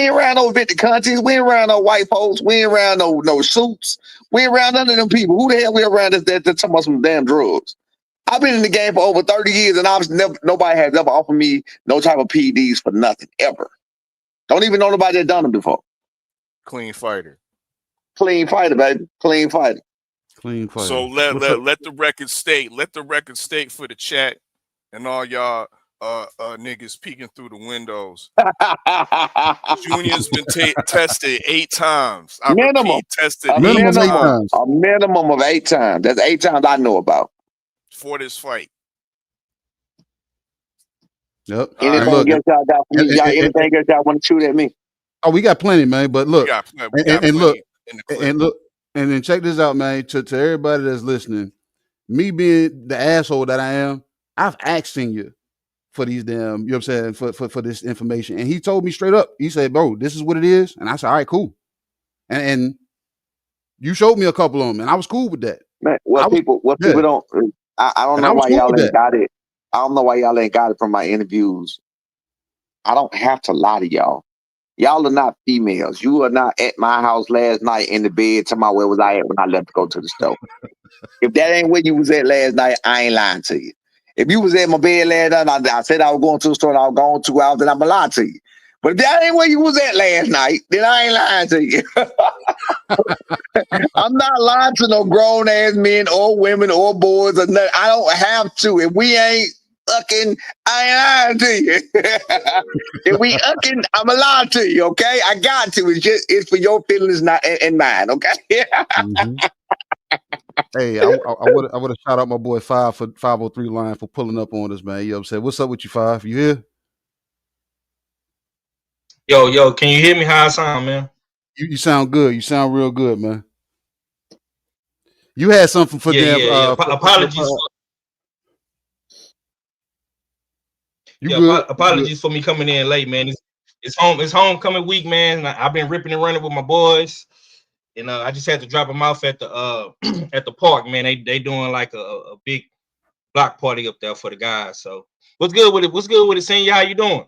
ain't around no Victor Contis. We ain't around no white folks. We ain't around no suits. We ain't around none of them people. Who the hell we around that talking about some damn drugs? I've been in the game for over 30 years, and nobody has ever offered me no type of PDs for nothing, ever. Don't even know nobody that done them before. Clean fighter. Clean fighter, baby. Clean fighter. Clean fighter. So let the record state. Let the record state for the chat and all y'all niggas peeking through the windows. Junior's been tested 8 times. I repeat, tested a 8 times. A minimum of 8 times. That's 8 times I know about. For this fight. Yep. Anything else y'all got for me? Anything else y'all want to shoot at me? Oh, we got plenty, man. But look, look, and then check this out, man. To everybody that's listening, me being the asshole that I am, I've asked you for these damn, you know what I'm saying, for this information. And he told me straight up, he said, bro, this is what it is. And I said, all right, cool. And you showed me a couple of them, and I was cool with that. Man, people don't, I don't know why y'all ain't got it. I don't know why y'all ain't got it from my interviews. I don't have to lie to y'all. Y'all are not females. You are not at my house last night in the bed talking about where was I at when I left to go to the store. If that ain't where you was at last night, I ain't lying to you. If you was at my bed last night, I said I was going to the store and I was gone 2 hours, then I'm going to lie to you. But if that ain't where you was at last night, then I ain't lying to you. I'm not lying to no grown-ass men or women or boys or nothing. I don't have to. If we ain't ucking, I ain't lying to you. If we ucking, I'm going to lie to you, okay? I got to. It's for your feelings not and mine, okay? Hey, I would have shout out my boy 503 line for pulling up on us, man. You know what I'm saying? What's up with you, 5? You here? Yo, can you hear me how I sound, man? You sound good. You sound real good, man. You had something for them. Apologies. Apologies for me coming in late, man. It's homecoming week, man. I've been ripping and running with my boys. And I just had to drop them off at the at the park, man. They doing like a big block party up there for the guys. So what's good with it? What's good with it, Senior? How you doing?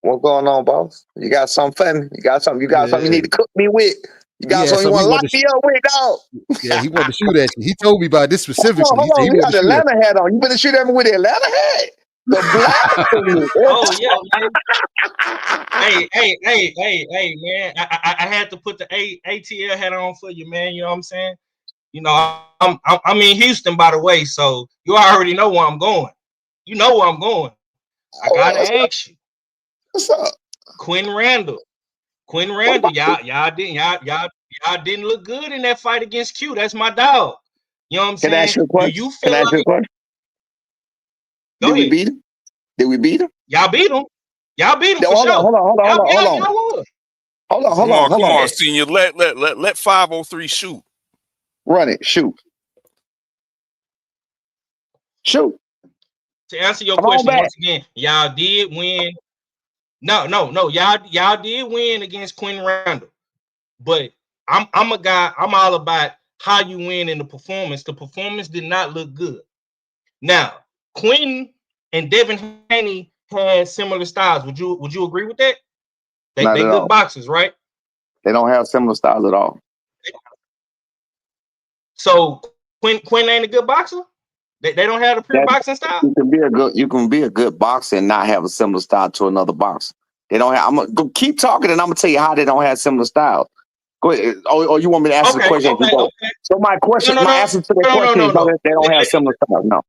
What's going on, boss? You got something for me? You got something you need to cook me with? You got something you want to lock me up with, dog? Yeah, he wanted to shoot at you. He told me about this specifically. Hold on. You got the Atlanta hat on. You better shoot at me with the Atlanta hat. The black. Oh yeah, man. Hey, man. I had to put the ATL hat on for you, man. You know what I'm saying? You know, I'm in Houston, by the way, so you already know where I'm going. You know where I'm going. I gotta ask you. What's up? Quinn Randall, y'all didn't look good in that fight against Q. That's my dog. You know what I'm saying? Can I ask you a question? Do you feel like Did we beat him? Did we beat him? Y'all beat him. For hold sure. on. Hold on, Senior. Let 503 shoot. Run it. Shoot. To answer your question once again, y'all did win. No. Y'all did win against Quinn Randall. But I'm a guy, I'm all about how you win in the performance. The performance did not look good. Now, Quinn and Devin Haney had similar styles. Would you agree with that? They good boxers, right? They don't have similar styles at all. So Quinn ain't a good boxer? They don't have a pure boxing style? You can be a good boxer and not have a similar style to another boxer. They don't have. I'm gonna keep talking and I'm gonna tell you how they don't have similar styles. Go ahead. Or you want me to answer the question? Okay. So my answer to the question is they don't have similar styles. No.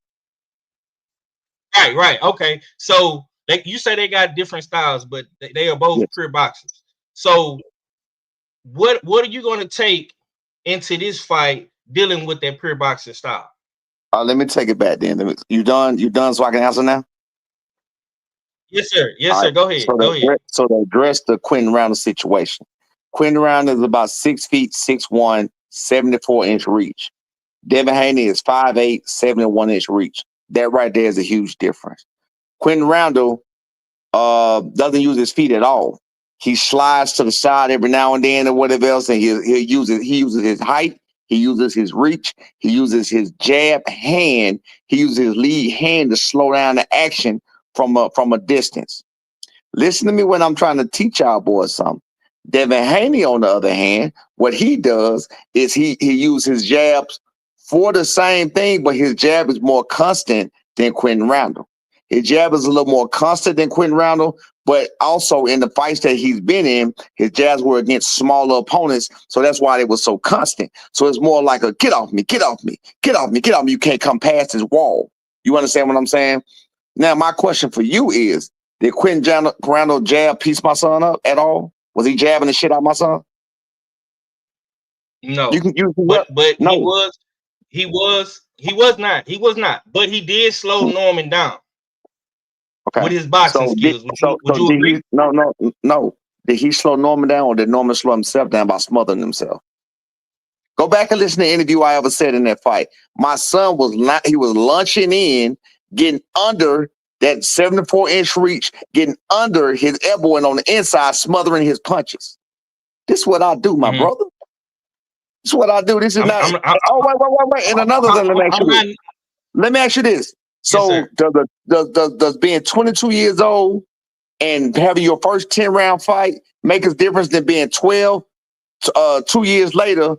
Right. Okay. So you say they got different styles, but they are both pure boxers. So what are you going to take into this fight dealing with that pure boxing style? Let me take it back then. You done so I can answer now? Yes, sir. Go ahead. So to address the Quinn Randall situation. Quinn Randall is about 6 feet, 6'1", 74-inch reach. Devin Haney is 5'8", 71-inch reach. That right there is a huge difference. Quinn Randall doesn't use his feet at all. He slides to the side every now and then or whatever else, and he uses his height, he uses his reach, he uses his jab hand, he uses his lead hand to slow down the action from a distance. Listen to me when I'm trying to teach y'all boys something. Devin Haney, on the other hand, what he does is he uses his jabs for the same thing, but his jab is more constant than Quentin Randall. His jab is a little more constant than Quentin Randall, but also in the fights that he's been in, his jabs were against smaller opponents, so that's why they were so constant. So it's more like a get off me, get off me, get off me, get off me. You can't come past this wall. You understand what I'm saying? Now, my question for you is, did Quentin Randall jab piece my son up at all? Was he jabbing the shit out of my son? No. But no. He was not. But he did slow Norman down. Okay. With his boxing skills. Would you agree? No. Did he slow Norman down, or did Norman slow himself down by smothering himself? Go back and listen to the interview I ever said in that fight. My son was lunching in, getting under that 74-inch reach, getting under his elbow and on the inside, smothering his punches. This is what I do, my brother. This is what I do. This is wait. And another thing, let me ask you this. So does being 22 years old and having your first 10-round fight make a difference than being 12 2 years later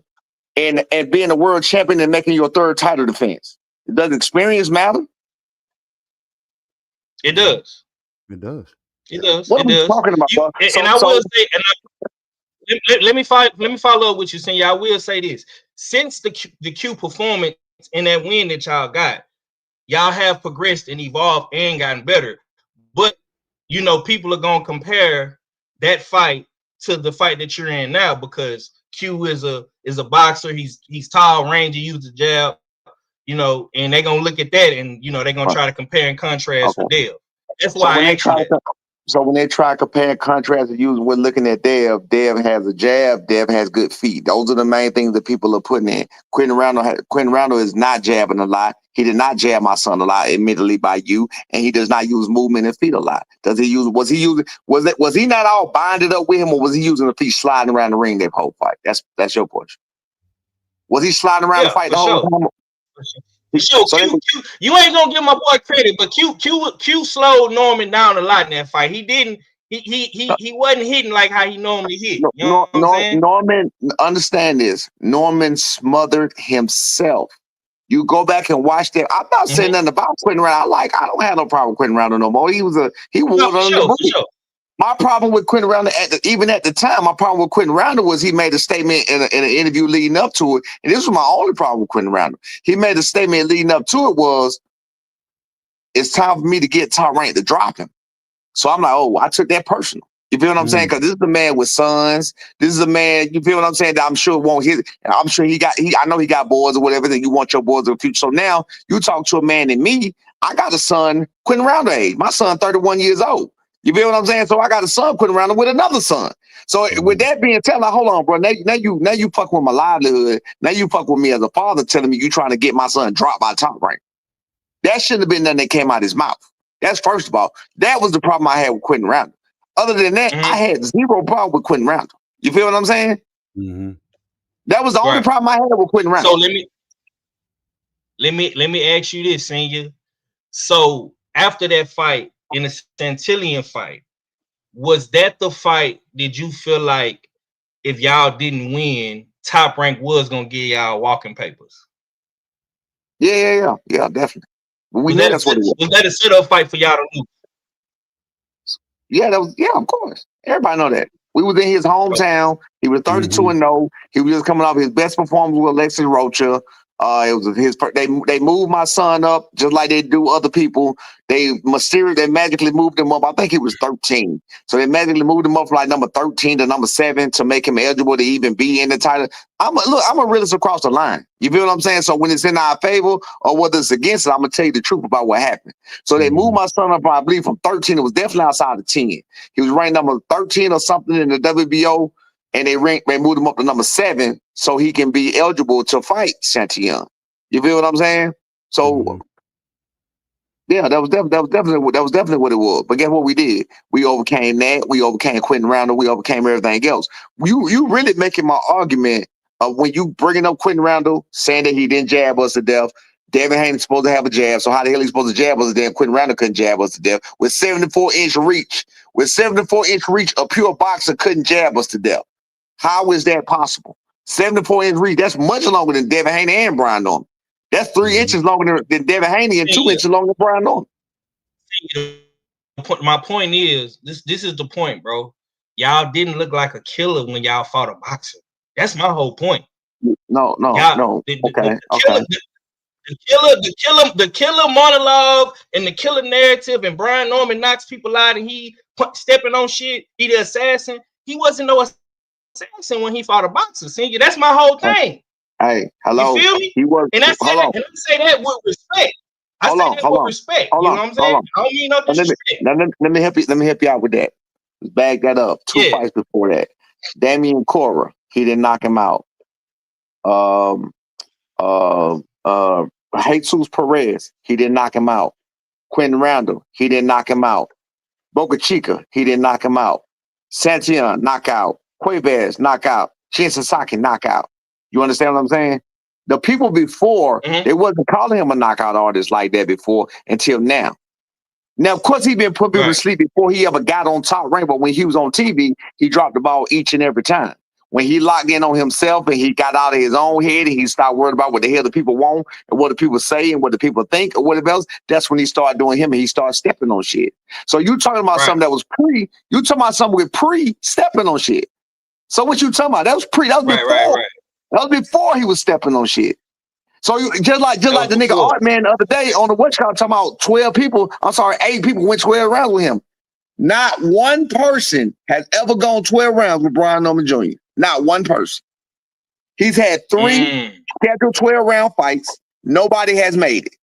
and being a world champion and making your third title defense? Does experience matter? It does. It does. It does. What are we talking about? I will say, let me follow up with you, Senior. I will say this: since the Q performance and that win that y'all got, y'all have progressed and evolved and gotten better. But people are gonna compare that fight to the fight that you're in now, because Q is a boxer. He's tall, rangy, uses a jab. And they're gonna look at that and they're gonna try to compare and contrast with Dev. That's why I actually. So when they try to compare and contrast and use, we're looking at Dev has a jab, Dev has good feet. Those are the main things that people are putting in. Quentin Randall is not jabbing a lot. He did not jab my son a lot, admittedly by you, and he does not use movement and feet a lot. Was he not all binded up with him, or was he using the feet sliding around the ring that whole fight? That's your question. Was he sliding around the fight the whole time? Sure, Q, you ain't gonna give my boy credit, but Q slowed Norman down a lot in that fight. He didn't. He wasn't hitting like how he normally hit. Norman, understand this. Norman smothered himself. You go back and watch that. I'm not saying nothing about Quentin Randall. I don't have no problem with Quentin Randall no more. He was under the boot. My problem with Quentin Randall, even at the time, my problem with Quentin Randall was he made a statement in an interview leading up to it, and this was my only problem with Quentin Randall. He made a statement leading up to it was, it's time for me to get top rank to drop him. So I'm like, I took that personal. You feel what I'm saying? Because this is a man with sons. This is a man, you feel what I'm saying, that I'm sure won't hit. And I'm sure I know he got boys or whatever, that you want your boys in the future. So now you talk to a man in me. I got a son, Quentin Randall age. My son 31 years old. You feel what I'm saying? So I got a son Quentin Randall with another son. So with that being said, like, hold on, bro. Now you fuck with my livelihood. Now you fuck with me as a father, telling me you trying to get my son dropped by top rank. That shouldn't have been nothing that came out of his mouth. That's first of all. That was the problem I had with Quentin Randall. Other than that, I had zero problem with Quentin Randall. You feel what I'm saying? Mm-hmm. That was the only problem I had with Quentin Randall. So let me ask you this, Senior. So after that fight, in the Santillion fight, was that the fight? Did you feel like if y'all didn't win, Top Rank was gonna give y'all walking papers? Yeah, definitely. Was that a setup fight for y'all to lose? Yeah, of course. Everybody know that. We was in his hometown. He was 32-0. He was just coming off his best performance with Alexis Rocha. It was his. They moved my son up just like they do other people. They magically moved him up. I think he was 13, so they magically moved him up from like number 13 to number 7 to make him eligible to even be in the title. I'm a realist across the line. You feel what I'm saying? So when it's in our favor or whether it's against it, I'm gonna tell you the truth about what happened. So they moved my son up, I believe, from 13. It was definitely outside of 10. He was ranked number 13 or something in the WBO. And they moved him up to number 7 so he can be eligible to fight Santillion. You feel what I'm saying? So, yeah, that was definitely what it was. But guess what we did? We overcame that. We overcame Quentin Randall. We overcame everything else. You really making my argument of when you bringing up Quentin Randall, saying that he didn't jab us to death. Devin Haney's supposed to have a jab, so how the hell he supposed to jab us to death? Quentin Randall couldn't jab us to death with 74-inch reach. With 74-inch reach, a pure boxer couldn't jab us to death. How is that possible? 74-inch reach, that's much longer than Devin Haney and Brian Norman. That's 3 inches longer than Devin Haney and 2 inches longer than Brian Norman. My point is, this is the point, bro. Y'all didn't look like a killer when y'all fought a boxer. That's my whole point. No. The killer monologue and the killer narrative, and Brian Norman knocks people out and he stepping on shit. He the assassin. He wasn't no assassin when he fought a boxer. See, that's my whole thing. Hey, hello. You feel me? He was. And I say that with respect. I say that with respect. You know what I'm saying? I don't mean no disrespect. Let me help you. Let me help you out with that. Let's bag that up. 2 fights before that. Damian Cora, he didn't knock him out. Jesus Perez, he didn't knock him out. Quentin Randall, he didn't knock him out. Boca Chica, he didn't knock him out. Santillan, knockout. Cuevas, knockout. Shin Sasaki, knockout. You understand what I'm saying? The people before, they wasn't calling him a knockout artist like that before until now. Now, of course, he been put people to sleep before he ever got on top rank, but when he was on TV, he dropped the ball each and every time. When he locked in on himself and he got out of his own head and he stopped worrying about what the hell the people want and what the people say and what the people think or whatever else, that's when he started doing him and he started stepping on shit. So you talking about something that was you talking about something with stepping on shit. So what you talking about? That was before. That was before he was stepping on shit. So just like the nigga Art Man the other day on the West Coast talking about 8 people went 12 rounds with him. Not one person has ever gone 12 rounds with Brian Norman Jr. Not one person. He's had 3 scheduled 12-round fights. Nobody has made it.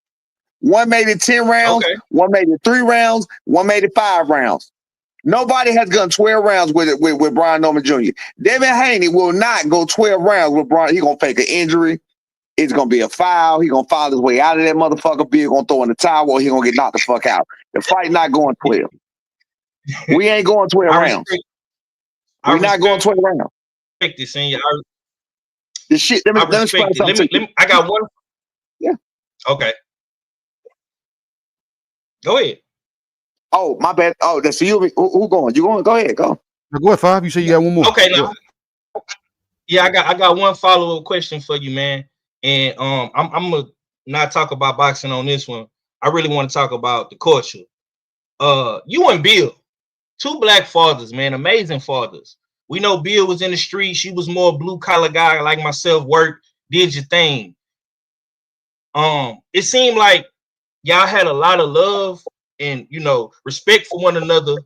One made it 10 rounds, one made it 3 rounds, one made it 5 rounds. Nobody has gone 12 rounds with Brian Norman Jr. Devin Haney will not go 12 rounds with Brian. He's going to fake an injury. It's going to be a foul. He's going to foul his way out of that motherfucker. Bill going to throw in the towel or he's going to get knocked the fuck out. The fight not going 12. We ain't going 12 rounds. We're not going 12 rounds. This in you. The shit. Let me I got one. Yeah. Okay. Go ahead. Oh, my bad. Oh, that's you. Who going? You going? Go ahead. Go. Go ahead, 5. You said you got one more. Okay. Now, yeah, I got one follow-up question for you, man. And I'm gonna not talk about boxing on this one. I really want to talk about the culture. You and Bill, 2 black fathers, man, amazing fathers. We know Bill was in the streets. She was more blue collar guy like myself, worked, did your thing. It seemed like y'all had a lot of love and respect for one another.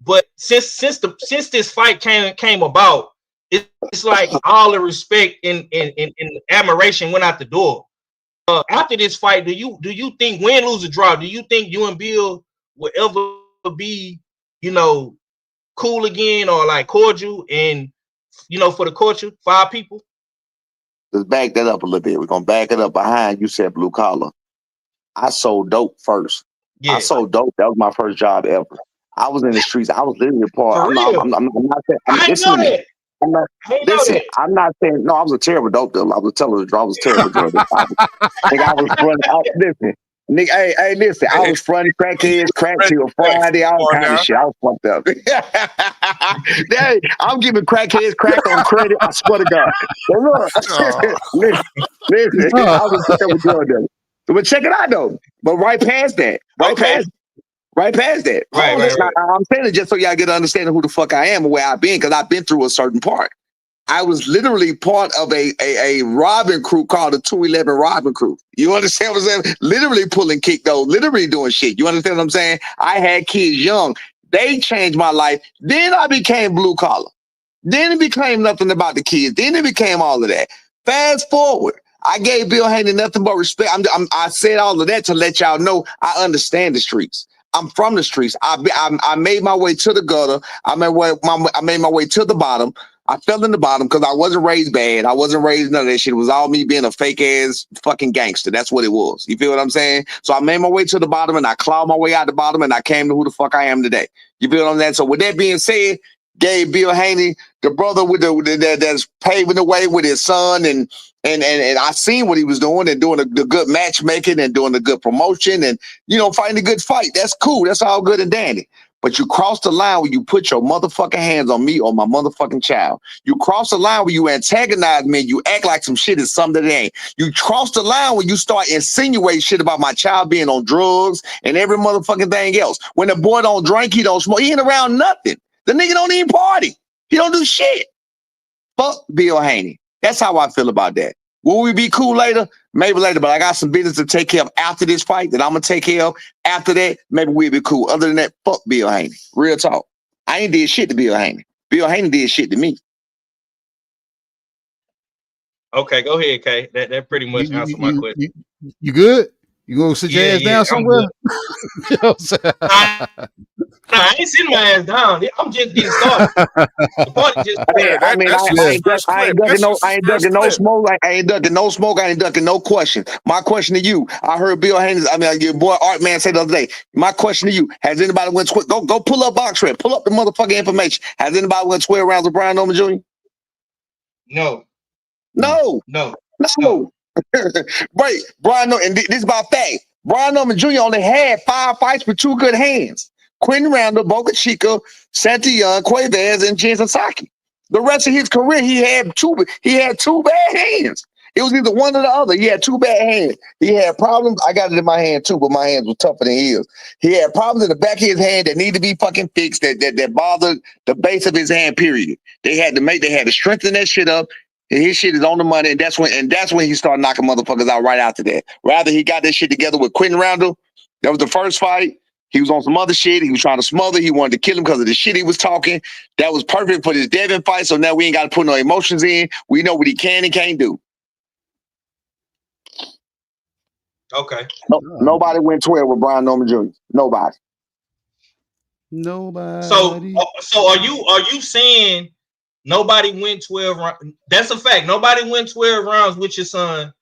But since this fight came about, it's like all the respect and admiration went out the door. After this fight, do you think win, lose, or draw? Do you think you and Bill will ever be cool again or like cordial and for the culture, 5 people? Let's back that up a little bit. We're gonna back it up behind you said blue collar. I sold dope first. Yeah. I sold dope. That was my first job ever. I was in the streets. I was literally a part. I'm not saying. I'm not saying no. I was a terrible dope dealer. I was telling the truth. I was terrible drug dealer. I was running. Listen. Nigga, hey, listen, I was fronting crackheads, crack till Friday, all kind of shit. I was fucked up. Hey, I'm giving crackheads crack on credit, I swear to God. But look, listen, I was a terrible drug dealer. But check it out, though. But right past that. Right past that. Right. I'm saying it just so y'all get an understanding who the fuck I am and where I've been, because I've been through a certain part. I was literally part of a robbing crew called the 211 robbing crew. You understand what I'm saying? Literally pulling kick though, literally doing shit. You understand what I'm saying? I had kids young. They changed my life. Then I became blue collar. Then it became nothing about the kids. Then it became all of that. Fast forward. I gave Bill Haney nothing but respect. I said all of that to let y'all know I understand the streets. I'm from the streets. I made my way to the gutter. I made my way to the bottom. I fell in the bottom because I wasn't raised bad. I wasn't raised none of that shit. It was all me being a fake ass fucking gangster. That's what it was. You feel what I'm saying? So I made my way to the bottom and I clawed my way out the bottom and I came to who the fuck I am today. You feel what I'm saying? So with that being said, gave Bill Haney, the brother with that's paving the way with his son, and I seen what he was doing and doing the good matchmaking and doing the good promotion and fighting a good fight. That's cool. That's all good and dandy. But you cross the line when you put your motherfucking hands on me or my motherfucking child. You cross the line when you antagonize me and you act like some shit is something that ain't. You cross the line when you start insinuating shit about my child being on drugs and every motherfucking thing else. When the boy don't drink, he don't smoke, he ain't around nothing. The nigga don't even party. He don't do shit. Fuck Bill Haney. That's how I feel about that. Will we be cool later? Maybe later, but I got some business to take care of after this fight that I'm going to take care of. After that, maybe we'll be cool. Other than that, fuck Bill Haney. Real talk. I ain't did shit to Bill Haney. Bill Haney did shit to me. Okay, go ahead, Kay. That pretty much answered my question. You good? You gonna sit your ass down somewhere? You know I ain't sitting my ass down. I'm just getting started. The party just I ain't ducking no smoke. I ain't ducking no smoke. I ain't ducking no question. My question to you, I heard Bill Haney, your boy Art Man say the other day. My question to you, has anybody went go pull up box rep, pull up the motherfucking information. Has anybody went 12 rounds with Brian Norman Jr.? No. Right, Brian Norman, and this is about fact. Brian Norman Jr. only had 5 fights with 2 good hands. Quentin Randall, Boca Chica, Santillan, Cuevas, and Jensen Saki. The rest of his career, he had two bad hands. It was either one or the other. He had 2 bad hands. He had problems. I got it in my hand too, but my hands were tougher than his. He had problems in the back of his hand that need to be fucking fixed. That bothered the base of his hand. Period. They had to strengthen that shit up. And his shit is on the money, and that's when he started knocking motherfuckers out right after that. Rather, he got that shit together with Quentin Randall. That was the first fight. He was on some other shit. He was trying to smother. He wanted to kill him because of the shit he was talking. That was perfect for this Devin fight. So now we ain't got to put no emotions in. We know what he can and can't do. Okay. Nobody went 12 with Brian Norman Jr. Nobody. So are you saying nobody went 12 rounds? That's a fact. Nobody went 12 rounds with your son.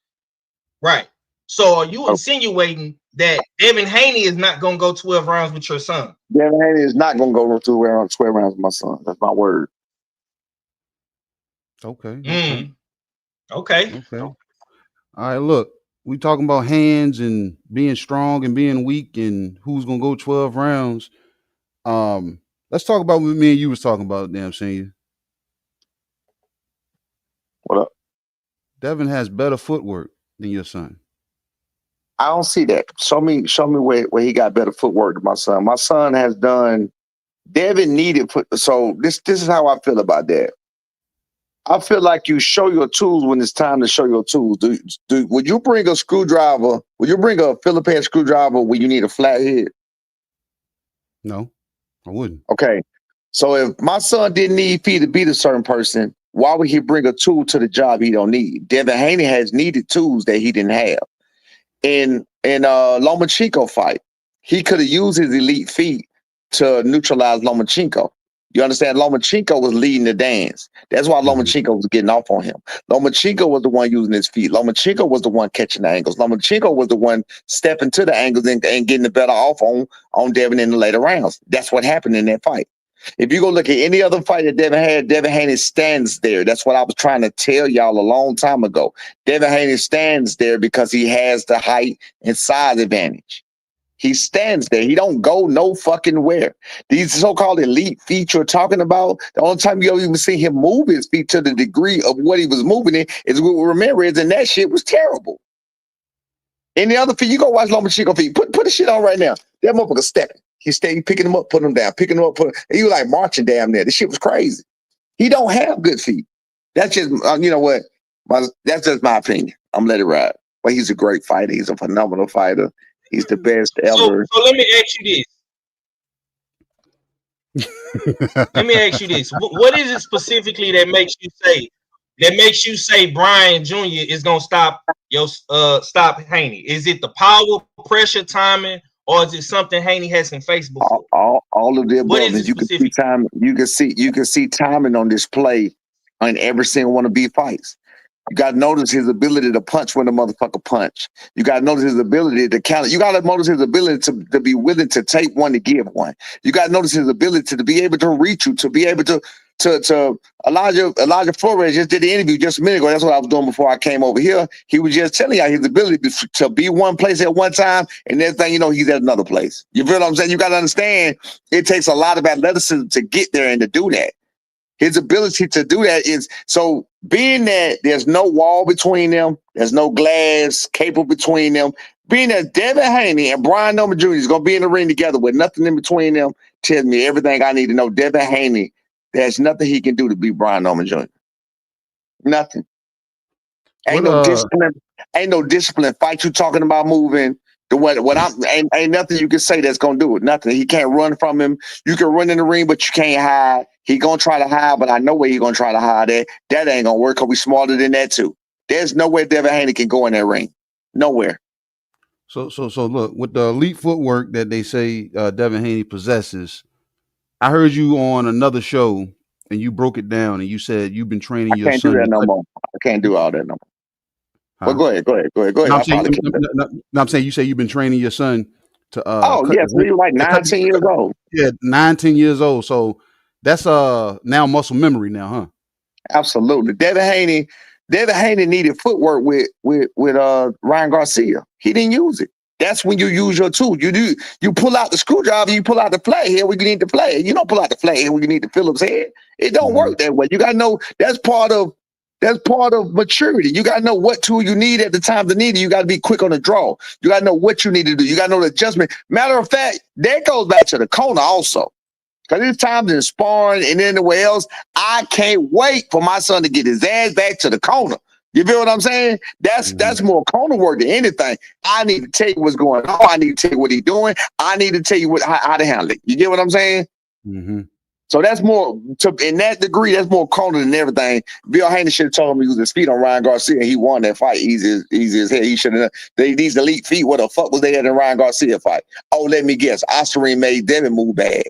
Right. So are you insinuating that Devin Haney is not going to go 12 rounds with your son? Devin Haney is not going to go 12 rounds with my son. That's my word. Okay. All right, look. We talking about hands and being strong and being weak and who's going to go 12 rounds. Let's talk about what me and you was talking about, damn senior. What up? Devin has better footwork than your son. I don't see that. Show me where he got better footwork than my son. My son has done. Devin needed so this is how I feel about that. I feel like you show your tools when it's time to show your tools. Would you bring a screwdriver? Would you bring a Philippine screwdriver when you need a flathead? No, I wouldn't. Okay. So if my son didn't need feet to beat a certain person, why would he bring a tool to the job he don't need? Devin Haney has needed tools that he didn't have. In Lomachenko fight, he could have used his elite feet to neutralize Lomachenko. You understand? Lomachenko was leading the dance. That's why Lomachenko was getting off on him. Lomachenko was the one using his feet. Lomachenko was the one catching the angles. Lomachenko was the one stepping to the angles and getting the better off on Devin in the later rounds. That's what happened in that fight. If you go look at any other fight that Devin had, Devin Haney stands there. That's what I was trying to tell y'all a long time ago. Devin Haney stands there because he has the height and size advantage. He stands there. He don't go no fucking where. These so-called elite feet you're talking about, the only time you'll even see him move his feet to the degree of what he was moving in is with Ramirez, and that shit was terrible. Any other feet, you go watch Lomachenko feet. Put the shit on right now. That motherfucker stepping. He stayed picking them up, putting them down, picking them up, putting. He was like marching damn near. This shit was crazy. He don't have good feet. That's just you know what? That's just my opinion. I'm let it ride. But he's a great fighter. He's a phenomenal fighter. He's the best ever. So let me ask you this. What is it specifically that makes you say Brian Jr. is gonna stop Haney? Is it the power, pressure, timing, or is it something Haney hasn't faced before? All of the above. You can see time. You can see timing on display on every single one of these fights. You got to notice his ability to punch when the motherfucker punch. You got to notice his ability to counter. You got to notice his ability to be willing to take one to give one. You got to notice his ability to be able to reach you, to be able to Elijah Flores just did the interview just a minute ago. That's what I was doing before I came over here. He was just telling y'all his ability to be one place at one time, and next thing you know, he's at another place. You feel what I'm saying? You got to understand it takes a lot of athleticism to get there and to do that. His ability to do that is so being that there's no wall between them, there's no glass cable between them. Being that Devin Haney and Brian Norman Jr. is going to be in the ring together with nothing in between them tells me everything I need to know. Devin Haney, there's nothing he can do to beat Brian Norman Jr. Nothing. Ain't no discipline. Ain't no discipline fight you talking about moving. Ain't nothing you can say that's gonna do it. Nothing. He can't run from him. You can run in the ring, but you can't hide. He gonna try to hide, but I know where he gonna try to hide at. That ain't gonna work because we smarter than that too. There's nowhere Devin Haney can go in that ring. Nowhere. So look, with the elite footwork that they say Devin Haney possesses, I heard you on another show and you broke it down and you said you've been training your son. I can't do that no more. I can't do all that no more. Well, go ahead. I'm saying you say you've been training your son to yes, he's like 19 years old. Yeah, 19 years old. So that's now muscle memory now, huh? Absolutely. Devin Haney needed footwork with Ryan Garcia. He didn't use it. That's when you use your tool. You pull out the screwdriver, you pull out the flat head when you need the flat head. You don't pull out the flat head when you need the Phillips head. It don't work that way. You gotta know that's part of maturity. You gotta know what tool you need at the time to need it. You gotta be quick on the draw. You gotta know what you need to do. You gotta know the adjustment. Matter of fact, that goes back to the corner also. Because there's times in sparring and anywhere else, I can't wait for my son to get his ass back to the corner. You feel what I'm saying? That's more corner work than anything. I need to tell you what's going on. I need to tell you what he's doing. I need to tell you how to handle it. You get what I'm saying? Mm-hmm. So that's more, in that degree, that's more corner than everything. Bill Haney should have told him to use his feet on Ryan Garcia. He won that fight easy as hell. He should have. These elite feet, what the fuck was they at in Ryan Garcia fight? Oh, let me guess. Oscarine made Devin move bad.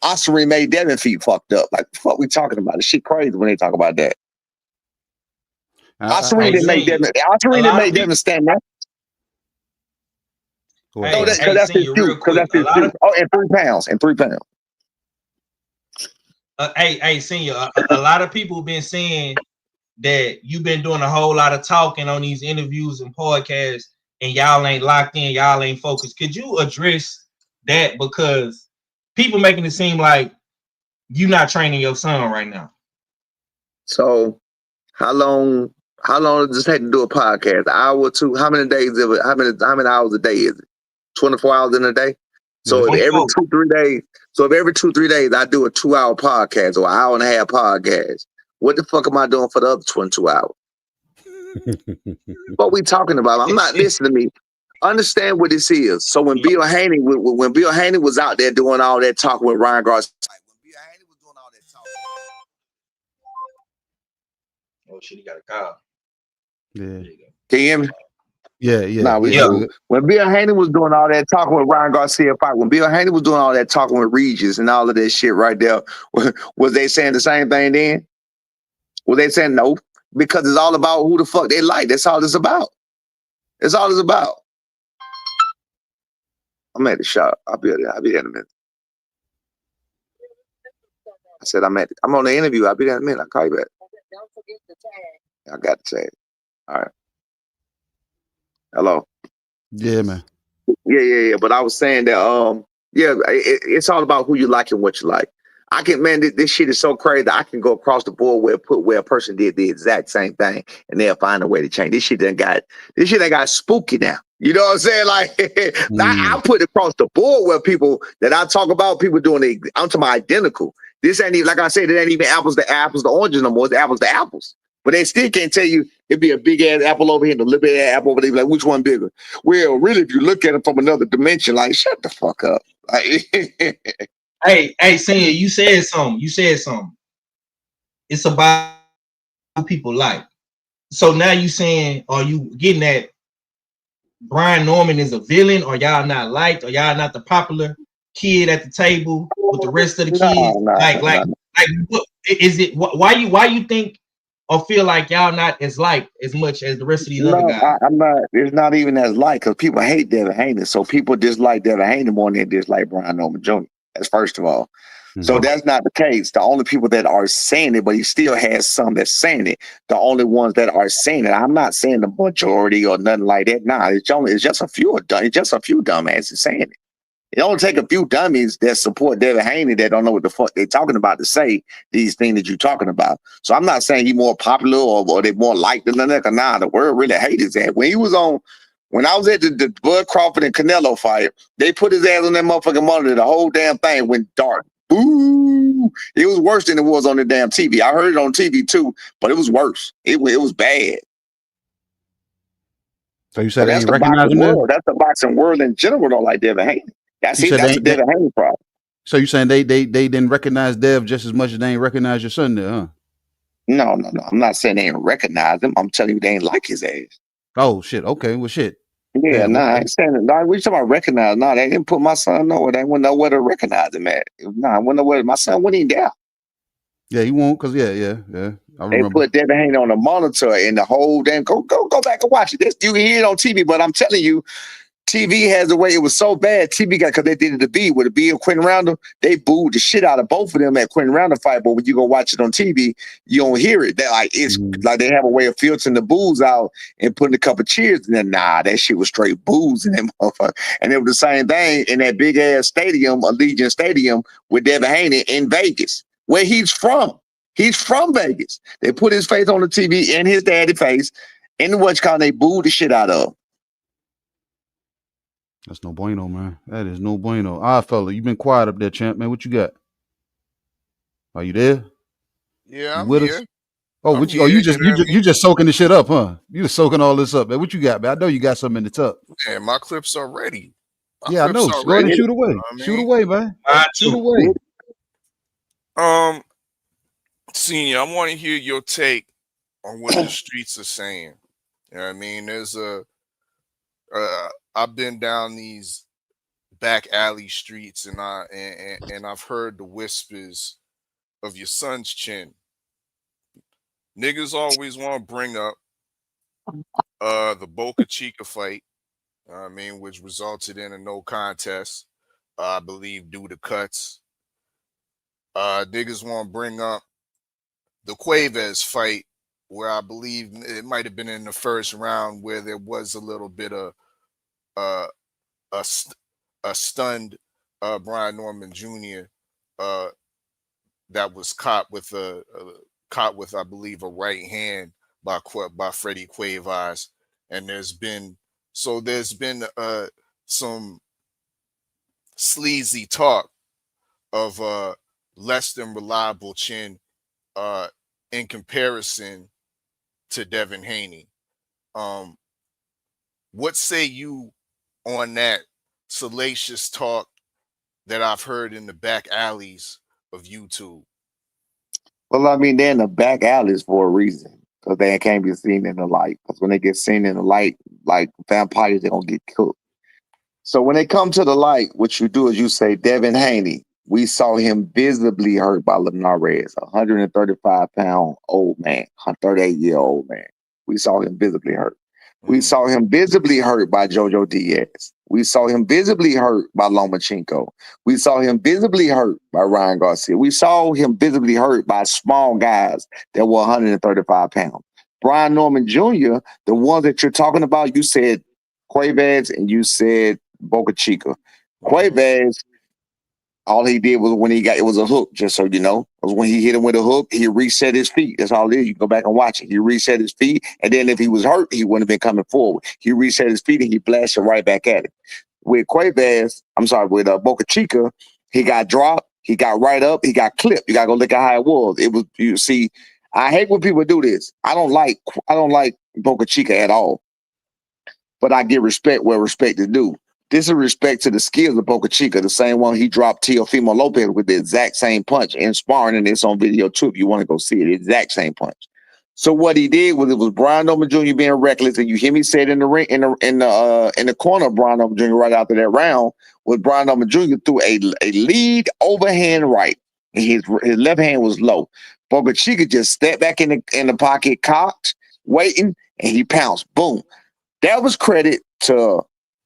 Oscarine made Devin feet fucked up. Like, the fuck we talking about? This shit crazy when they talk about that. Oscarine didn't make Devin stand up. That's his shoot. Oh, and 3 pounds. Hey, senior. A lot of people have been saying that you've been doing a whole lot of talking on these interviews and podcasts, and y'all ain't locked in, y'all ain't focused. Could you address that? Because people making it seem like you're not training your son right now. So, how long does it take to do a podcast? An hour or two? How many days of it? How many hours a day is it? 24 hours in a day? So if every 2-3 days I do a 2-hour podcast or an hour and a half podcast, what the fuck am I doing for the other 22 hours? What we talking about? I'm not listening to me. Understand what this is. So when Bill Haney was out there doing all that talking with Ryan Garcia, oh shit, he got a call. Yeah. Can you hear me? Yeah. No, when Bill Haney was doing all that talking with Ryan Garcia fight, when Bill Haney was doing all that talking with Regis and all of that shit right there, was they saying the same thing then? Was they saying no? Because it's all about who the fuck they like. That's all it's about. That's all it's about. I'm at the shop. I'll be there in a minute. I said I'm on the interview. I'll be there in a minute. I'll call you back. Don't forget the tag. I got the tag. All right. Hello. Yeah, man. Yeah. But I was saying that it's all about who you like and what you like. I can, man, this shit is so crazy. I can go across the board where a person did the exact same thing and they'll find a way to change. This shit ain't got spooky now. You know what I'm saying? Like I put it across the board where people that I talk about, people doing I'm talking about identical. This ain't even, like I said, it ain't even apples to oranges no more. It's apples to apples. But they still can't tell you it'd be a big ass apple over here and a little bit ass apple over there. Like, which one bigger? Well, really, if you look at it from another dimension, like, shut the fuck up. Like, hey, senior, you said something. It's about who people like. So now you saying, are you getting that Brian Norman is a villain, or y'all not liked, or y'all not the popular kid at the table with the rest of the kids? Like, what is it? Why you think or feel like y'all not as liked as much as the rest of these other No, guys? I'm not. It's not even as light because people hate Devin Haney. So people dislike Devin Haney more than they dislike Brian Norman Jr. That's first of all. So Mhm. that's not the case. The only people that are saying it, but he still has some that's saying it. The only ones that are saying it. I'm not saying the majority or nothing like that. Nah, it's just a few. It's just a few dumbasses saying it. It only take a few dummies that support Devin Haney that don't know what the fuck they're talking about to say these things that you're talking about. So I'm not saying he's more popular or they more liked than that. Nah, the world really hates his ass. When I was at the Bud Crawford and Canelo fight, they put his ass on that motherfucking monitor. The whole damn thing went dark. Ooh, it was worse than it was on the damn TV. I heard it on TV too, but it was worse. It was bad. So you So said they that's ain't the recognize boxing him there? world. That's the boxing world in general don't like Devin Haney. That's You it. said That's the they Devin Haney problem. so you saying they didn't recognize Dev just as much as they ain't recognize your son there, huh? No. I'm not saying they ain't recognize him. I'm telling you they ain't like his ass. Oh shit. Okay. Well, shit. Yeah, Damn, nah, I okay. ain't saying it. Nah, we talking about recognize. Nah, they didn't put my son nowhere. They wouldn't know where to recognize him at. Nah, I wouldn't know where my son wouldn't even there. Yeah, he won't. Cause yeah. I They remember. put Devin Haney on the monitor and the whole damn go back and watch it. This you can hear it on TV, but I'm telling you, TV has a way. It was so bad. TV got because they did it to B with a B and Quentin Roundle. They booed the shit out of both of them at Quentin Roundle fight. But when you go watch it on TV, you don't hear it. That like it's like they have a way of filtering the boos out and putting a couple of cheers. And then that shit was straight boos in that motherfucker. And it was the same thing in that big ass stadium, Allegiant Stadium, with Devin Haney in Vegas, where he's from. He's from Vegas. They put his face on the TV and his daddy face, and what's called they booed the shit out of him. That's no bueno, man. That is no bueno. Fella, you been quiet up there, champ, man. What you got? Are you there? Yeah, You I'm with here. us? Oh, I'm what you? Oh, here. you You know what I you just soaking this shit up, huh? You just soaking all this up, man. What you got, man? I know you got something in the tuck. mean? My clips are ready. Yeah, I know. Go ahead and shoot away. You know what I Shoot mean? away, man. Mine Shoot too. away. Senior, I want to hear your take on what the streets are saying. You know what I mean? There's I've been down these back alley streets and I've heard the whispers of your son's chin. Niggas always want to bring up the Boca Chica fight, I mean, which resulted in a no contest, I believe, due to cuts. Niggas want to bring up the Cuevas fight, where I believe it might have been in the first round, where there was a little bit of a stunned Brian Norman Jr. That was caught with I believe a right hand by Freddie Cuevas, and there's been some sleazy talk of less than reliable chin in comparison to Devin Haney. What say you on that salacious talk that I've heard in the back alleys of YouTube? Well, I mean, they're in the back alleys for a reason because they can't be seen in the light. Because when they get seen in the light, like vampires, they're going to get cooked. So when they come to the light, what you do is you say, Devin Haney, we saw him visibly hurt by Linares, a 135-pound old man, 38-year-old man. We saw him visibly hurt. We saw him visibly hurt by Jojo Diaz. We saw him visibly hurt by Lomachenko. We saw him visibly hurt by Ryan Garcia. We saw him visibly hurt by small guys that were 135 pounds. Brian Norman Jr., the ones that you're talking about, you said Cuevas and you said Boca Chica. Cuevas, all he did was it was a hook, just so you know. It was when he hit him with a hook, he reset his feet. That's all it is. You can go back and watch it. He reset his feet, and then if he was hurt, he wouldn't have been coming forward. He reset his feet and he blasted right back at it. With Boca Chica, he got dropped, he got right up, he got clipped. You gotta go look at how it was. It was, you see, I hate when people do this. I don't like Boca Chica at all. But I give respect where respect is due. This is respect to the skills of Boca Chica, the same one he dropped Teofimo Lopez with the exact same punch in sparring, and it's on video too if you want to go see it, the exact same punch. So what he did was it was Brian Norman Jr. being reckless, and you hear me say it in the ring in the corner of Brian Norman Jr. right after that round, was Brian Norman Jr. threw a lead overhand right. and his left hand was low. Boca Chica just stepped back in the pocket, cocked, waiting, and he pounced. Boom. That was credit to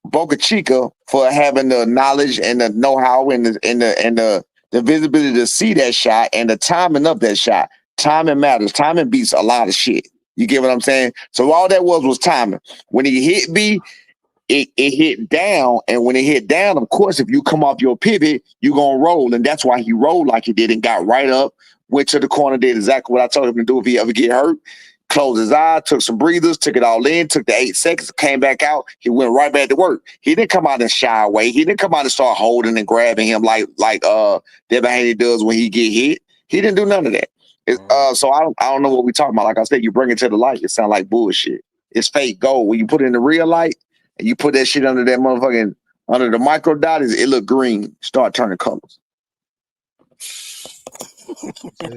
Boca Chica for having the knowledge and the know-how and the visibility to see that shot and the timing of that shot. Timing matters. Timing beats a lot of shit. You get what I'm saying? So all that was timing. When he hit B, it hit down, and when it hit down, of course, if you come off your pivot, you're gonna roll, and that's why he rolled like he did and got right up, went to the corner, did exactly what I told him to do if he ever get hurt. Closed his eye, took some breathers, took it all in, took the 8 seconds, came back out. He went right back to work. He didn't come out and shy away. He didn't come out and start holding and grabbing him like Devin Haney does when he get hit. He didn't do none of that. So I don't know what we're talking about. Like I said, you bring it to the light, it sounds like bullshit. It's fake gold. When you put it in the real light and you put that shit under that motherfucking under the micro dot, it look green. Start turning colors.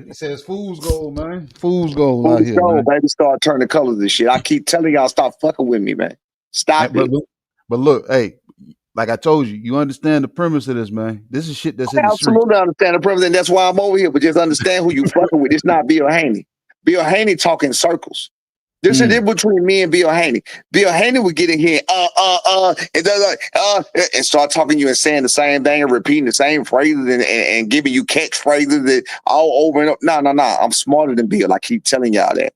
He says fool's gold, man. Fool's gold out here, gold, man. baby. Start turning colors and shit. I keep telling y'all, stop fucking with me, man. Stop it. But look, hey, like I told you, you understand the premise of this, man. This is shit that's in the street. Absolutely understand the premise, and that's why I'm over here. But just understand who you fucking with. It's not Bill Haney. Bill Haney talking circles. There's a difference between me and Bill Haney. Bill Haney would get in here, and start talking to you and saying the same thing and repeating the same phrases and giving you catchphrases that all over and over. No. I'm smarter than Bill. I keep telling y'all that.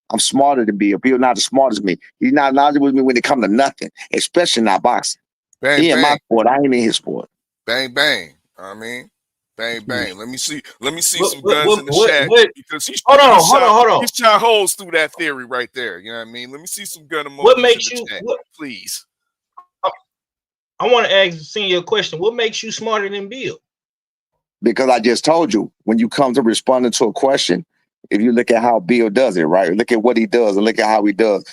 I'm smarter than Bill. Bill not as smart as me. He's not knowledgeable with me when it comes to nothing, especially not boxing. Bang, he in bang. my sport. I ain't in his sport. Bang, bang. I mean, bang, bang. Let me see some guns in the chat because he's hold on. He's shot holes through that theory right there. You know what I mean? Let me see some gun emojis. What makes you chat, please? I want to ask Senior a question. What makes you smarter than Bill? Because I just told you, when you come to responding to a question, if you look at how Bill does it, right? Look at what he does and look at how he does.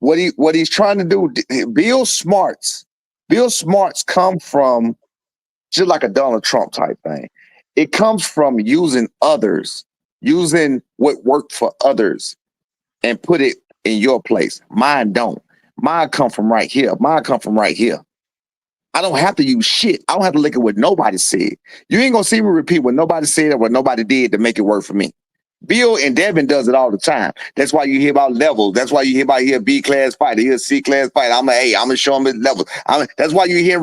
What he's trying to do, Bill smarts come from just like a Donald Trump type thing. It comes from using others, using what worked for others and put it in your place. Mine don't. Mine come from right here. Mine come from right here. I don't have to use shit. I don't have to look at what nobody said. You ain't gonna see me repeat what nobody said or what nobody did to make it work for me. Bill and Devin does it all the time. That's why you hear about levels. That's why you hear about B class fighter, here's C class fighter. I'm gonna show him his levels. That's why you hear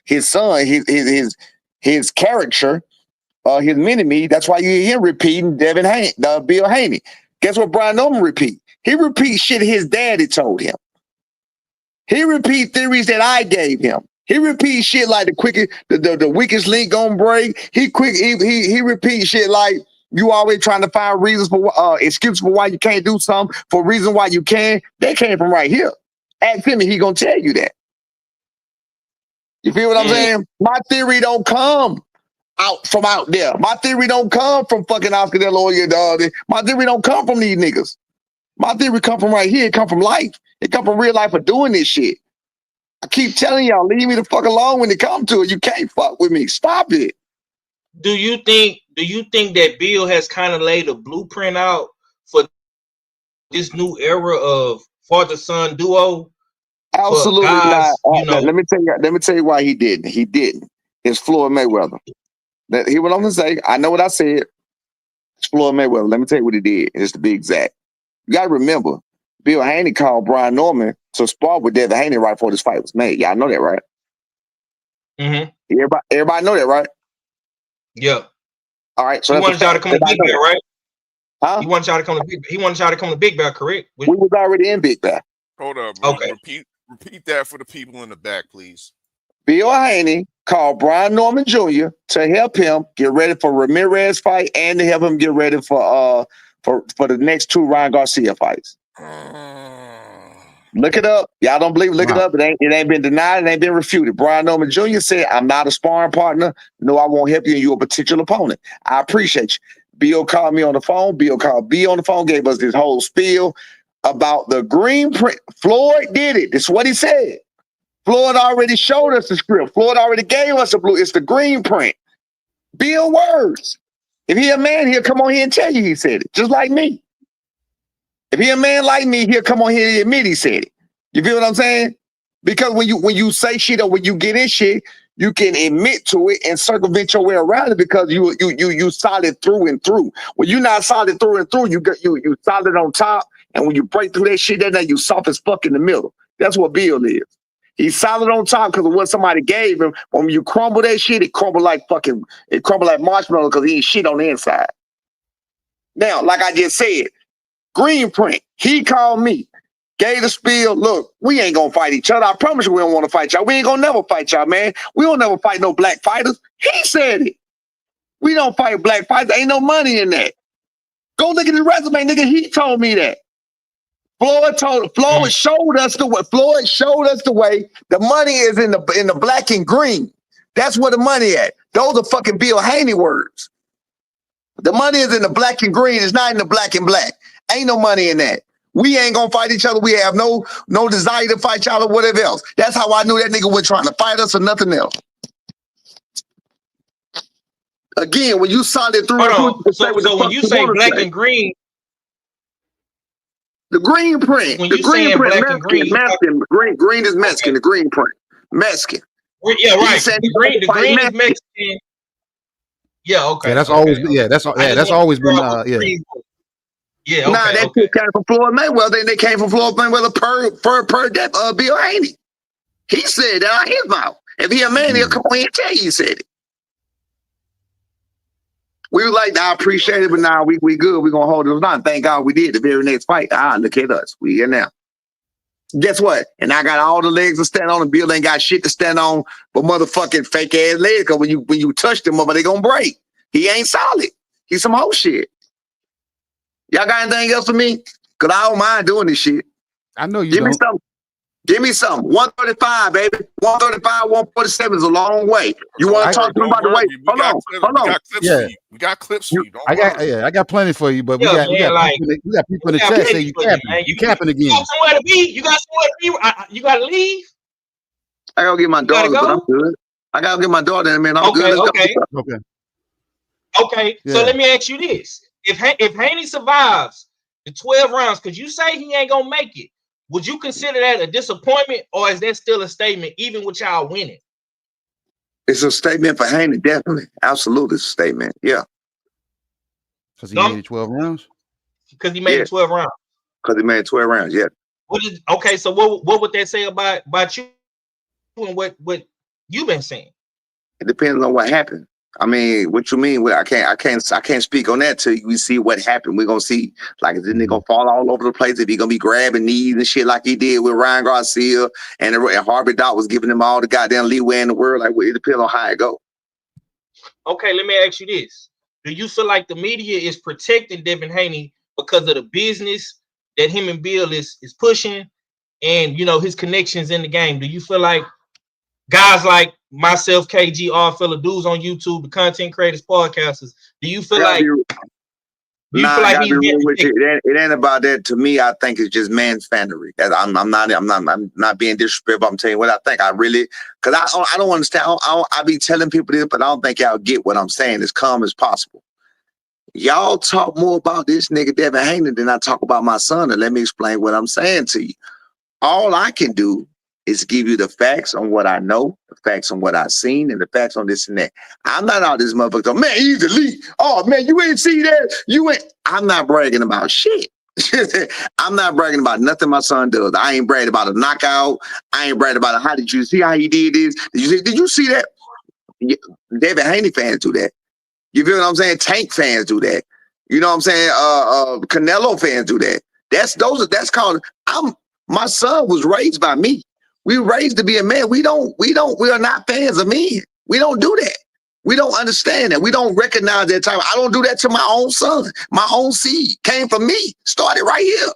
his son, his character, his mini-me. That's why you hear him repeating Bill Haney. Guess what Brian Norman repeat? He repeats shit his daddy told him. He repeat theories that I gave him. He repeats shit like the weakest link gonna break. He repeats shit like you always trying to find reasons for excuses for why you can't do something, for reasons why you can. They came from right here. Ask him and he gonna tell you that. You feel what I'm saying? My theory don't come out there. My theory don't come from fucking Oscar De La Hoya. My theory don't come from these niggas. My theory come from right here. It come from life. It come from real life of doing this shit. I keep telling y'all, leave me the fuck alone when it comes to it. You can't fuck with me. Stop it. Do you think that Bill has kind of laid a blueprint out for this new era of father-son duo? Absolutely guys, not. Let me tell you why he didn't. He didn't. It's Floyd Mayweather. Hear what I'm gonna say? I know what I said. It's Floyd Mayweather. Let me tell you what he did. It's to be exact. You gotta remember, Bill Haney called Brian Norman to spar with Devin Haney right before this fight was made. Y'all know that, right? Mm-hmm. Everybody know that, right? Yeah. All right. So he wanted y'all to come to Big Bear, right? Huh? He wanted y'all to come to Big Bear, correct? We was already in Big Bear. Hold up. Bro. Okay. Repeat that for the people in the back, please. Bill Haney called Brian Norman Jr. to help him get ready for Ramirez fight and to help him get ready for the next 2 Ryan Garcia fights. Look it up. Y'all don't believe? Look it up. It ain't been denied. It ain't been refuted. Brian Norman Jr. said, "I'm not a sparring partner. No, I won't help you. And you're a potential opponent. I appreciate you." Bill called me on the phone. Bill called B on the phone. Gave us this whole spiel about the green print. Floyd did it. That's what he said. Floyd already showed us the script. Floyd already gave us the blue. It's the green print. Bill words. If he a man, he'll come on here and tell you he said it, just like me. If he a man like me, he'll come on here and admit he said it. You feel what I'm saying? Because when you say shit or when you get in shit, you can admit to it and circumvent your way around it because you solid through and through. When you're not solid through and through, you solid on top, and when you break through that shit, then you soft as fuck in the middle. That's what Bill is. He's solid on top because of what somebody gave him. When you crumble that shit, it crumble like marshmallow because he ain't shit on the inside. Now, like I just said, Green Print, he called me, gave the spiel. Look, we ain't gonna fight each other. I promise you we don't want to fight y'all. We ain't gonna never fight y'all, man. We don't never fight no black fighters. He said it. We don't fight black fighters. Ain't no money in that. Go look at his resume, nigga. He told me that. Floyd showed us the way. Floyd showed us the way. The money is in the black and green. That's where the money at. Those are fucking Bill Haney words. The money is in the black and green. It's not in the black and black. Ain't no money in that. We ain't gonna fight each other. We have no desire to fight y'all or whatever else. That's how I knew that nigga was trying to fight us or nothing else. Again, when you saw that through, so when you say black and green, the green print, when the you green saying print, black and green, green is Mexican. The green print, Mexican. Yeah, right. The green is Mexican. Yeah, okay. Yeah, that's always always been Yeah, okay. Nah, that shit came from Floyd Mayweather. They came from Floyd Mayweather per Bill Haney. He said that out his mouth. If he a man, he'll come on and tell you he said it. We were like, I appreciate it, but now we good. We're gonna hold it on. Thank God we did the very next fight. Look at us. We here now. Guess what? And I got all the legs to stand on, and Bill ain't got shit to stand on but motherfucking fake ass legs. Cause when you touch them, they gonna break. He ain't solid. He's some whole shit. Y'all got anything else for me? Cause I don't mind doing this shit. I know you Give don't. me something. Give me something. 135, baby. 135, 147 is a long way. You want to talk to me about the weight? Hold on. We got clips for you. I got plenty for you, but we got people in the chat say you capping. You capping again. You got somewhere to be. You gotta leave. I gotta get my daughter, but I'm good. I gotta get my daughter in, man. I'm good. Okay. Yeah. So let me ask you this: If Haney survives the 12 rounds, because you say he ain't gonna make it, would you consider that a disappointment, or is that still a statement, even with y'all winning? It's a statement for Haney, definitely. Absolutely, it's a statement. Yeah. Because he made it 12 rounds? Because he made it 12 rounds. Because he made it 12 rounds, yeah. So what would that say about you and what you've been saying? It depends on what happened. I mean, what you mean? I can't speak on that till we see what happened. We're gonna see, like, is this nigga gonna fall all over the place? If he gonna be grabbing knees and shit like he did with Ryan Garcia and Harvey Dot was giving him all the goddamn leeway in the world. Like, well, it depends on how it go. Okay, let me ask you this: do you feel like the media is protecting Devin Haney because of the business that him and Bill is pushing, and his connections in the game? Do you feel like guys like myself, KG, all fellow dudes on YouTube, the content creators, podcasters, do you feel like it ain't about that? To me, I think it's just man's fannery. I'm not being disrespectful. I'm telling you what I think. I really, because I don't understand. I be telling people this, but I don't think y'all get what I'm saying as calm as possible. Y'all talk more about this nigga Devin Haney than I talk about my son, and let me explain what I'm saying to you. All I can do is give you the facts on what I know, the facts on what I've seen, and the facts on this and that. I'm not all this motherfucker. Man, he's elite. Oh man, you ain't see that. I'm not bragging about shit. I'm not bragging about nothing my son does. I ain't bragging about a knockout. I ain't bragging about how did you see how he did this? Did you see that? Devin Haney fans do that. You feel what I'm saying? Tank fans do that. You know what I'm saying? Canelo fans do that. That's called. My son was raised by me. We were raised to be a man. We are not fans of men. We don't do that. We don't understand that. We don't recognize that time. I don't do that to my own son. My own seed came from me. Started right here.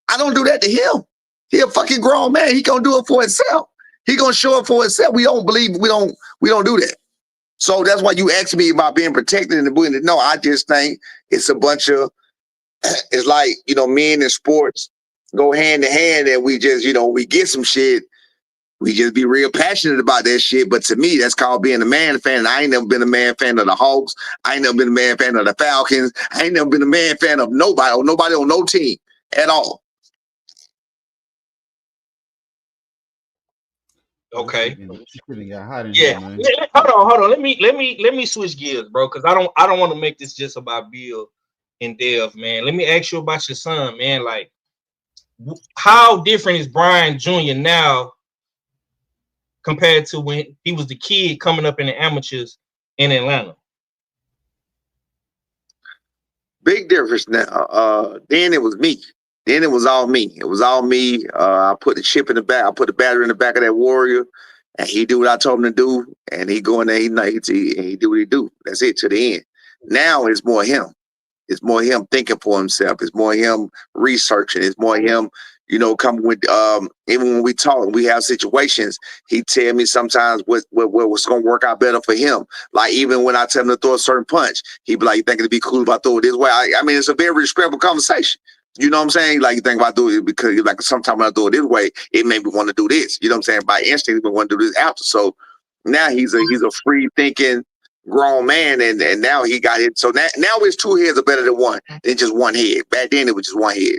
I don't do that to him. He a fucking grown man. He gonna do it for himself. He gonna show it for himself. We don't do that. So that's why you asked me about being protected in the book. No, I just think it's a bunch of, it's like, men in sports go hand in hand, and we just, we get some shit. We just be real passionate about that shit. But to me, that's called being a man fan. And I ain't never been a man fan of the Hawks. I ain't never been a man fan of the Falcons. I ain't never been a man fan of nobody on no team at all. Okay. Got hot in Yeah. here, man. Hold on. Let me switch gears, bro, because I don't want to make this just about Bill and Dev, man. Let me ask you about your son, man. Like, how different is Brian Jr. now compared to when he was the kid coming up in the amateurs in Atlanta? Big difference now. Then it was me. Then it was all me. It was all me. I put the chip in the back. I put the battery in the back of that Warrior, and he do what I told him to do. And he go in there, he do what he do. That's it to the end. Now it's more him. It's more him thinking for himself. It's more him researching. It's more him, coming with. Even when we talk, we have situations. He tell me sometimes what's going to work out better for him. Like even when I tell him to throw a certain punch, he be like, "You think it'd be cool if I throw it this way?" I mean, it's a very respectful conversation. You know what I'm saying? Like, you think about doing it because like sometimes when I do it this way, it made me want to do this. You know what I'm saying? By instinct, we want to do this after. So now he's a free thinking grown man, and now he got it. So now his two heads are better than one than just one head. Back then it was just one head.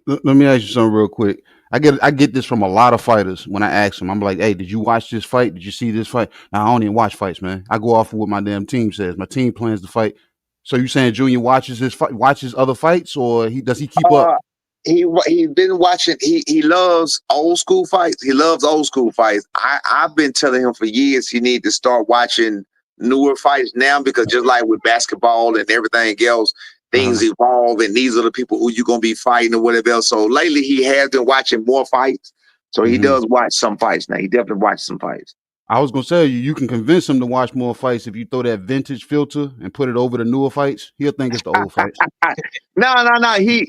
Let me ask you something real quick. I get this from a lot of fighters when I ask them. I'm like, "Hey, did you watch this fight? Did you see this fight?" Now, I don't even watch fights, man. I go off of what my damn team says. My team plans the fight. So you saying Junior watches other fights, or does he keep up? He's been watching. He loves old school fights. He loves old school fights. I've been telling him for years he need to start watching newer fights now, because just like with basketball and everything else, things evolve, and these are the people who you're gonna be fighting or whatever else. So lately he has been watching more fights. So he does watch some fights now. He definitely watches some fights. I was gonna tell you can convince him to watch more fights if you throw that vintage filter and put it over the newer fights. He'll think it's the old fights. No. He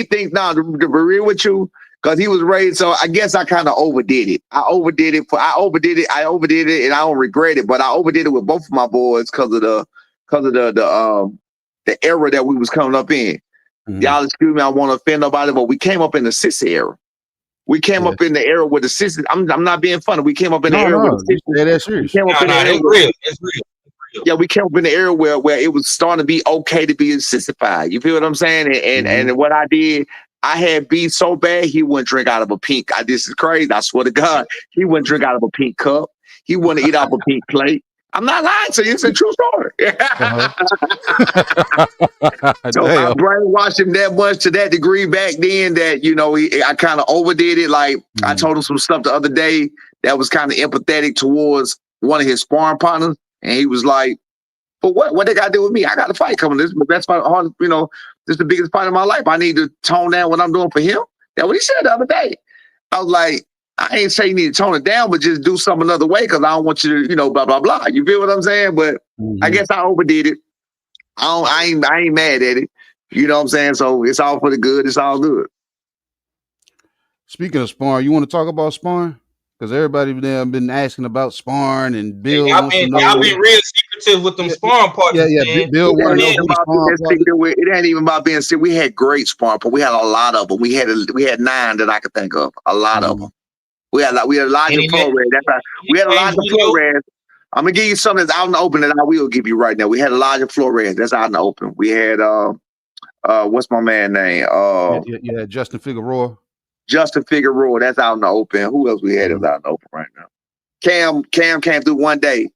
thinks to be real with you, because he was raised. So I guess I kind of overdid it. I overdid it, and I don't regret it. But I overdid it with both of my boys because of the era that we was coming up in. Y'all excuse me, I want to offend nobody, but we came up in the sissy era. We came up in the era with the sissy. I'm not being funny. We came up in the era with the sissy. That's serious. We came up in the era It's real. Yeah, we came up in the era where it was starting to be okay to be sissified. You feel what I'm saying? And what I did, I had beef so bad he wouldn't drink out of a pink. This is crazy. I swear to God, he wouldn't drink out of a pink cup. He wouldn't eat off a pink plate. I'm not lying to you. It's a true story. So I brainwashed him that much to that degree back then that, I kind of overdid it. Like I told him some stuff the other day that was kind of empathetic towards one of his sparring partners. And he was like, "But what they got to do with me? I got a fight coming. This is the best fight. This is the biggest fight of my life. I need to tone down what I'm doing for him." That's what he said the other day. I was like, I ain't saying you need to tone it down, but just do something another way, because I don't want you to, blah, blah, blah. You feel what I'm saying? But I guess I overdid it. I ain't mad at it. You know what I'm saying? So it's all for the good. It's all good. Speaking of sparring, you want to talk about sparring? Because everybody have been asking about sparring, and Bill wants to know. Y'all been real secretive with them sparring partners. Man. Bill wants to know. It ain't even about being sick. We had great sparring, but we had a lot of them. We had 9 that I could think of. A lot of them. We had a larger floor rate. That's right. We had a larger floor rate. I'm gonna give you something that's out in the open that I will give you right now. We had a larger floor rate. That's out in the open. We had what's my man name? Yeah, Justin Figueroa. Justin Figueroa, that's out in the open. Who else we had that's out in the open right now? Cam came through one day.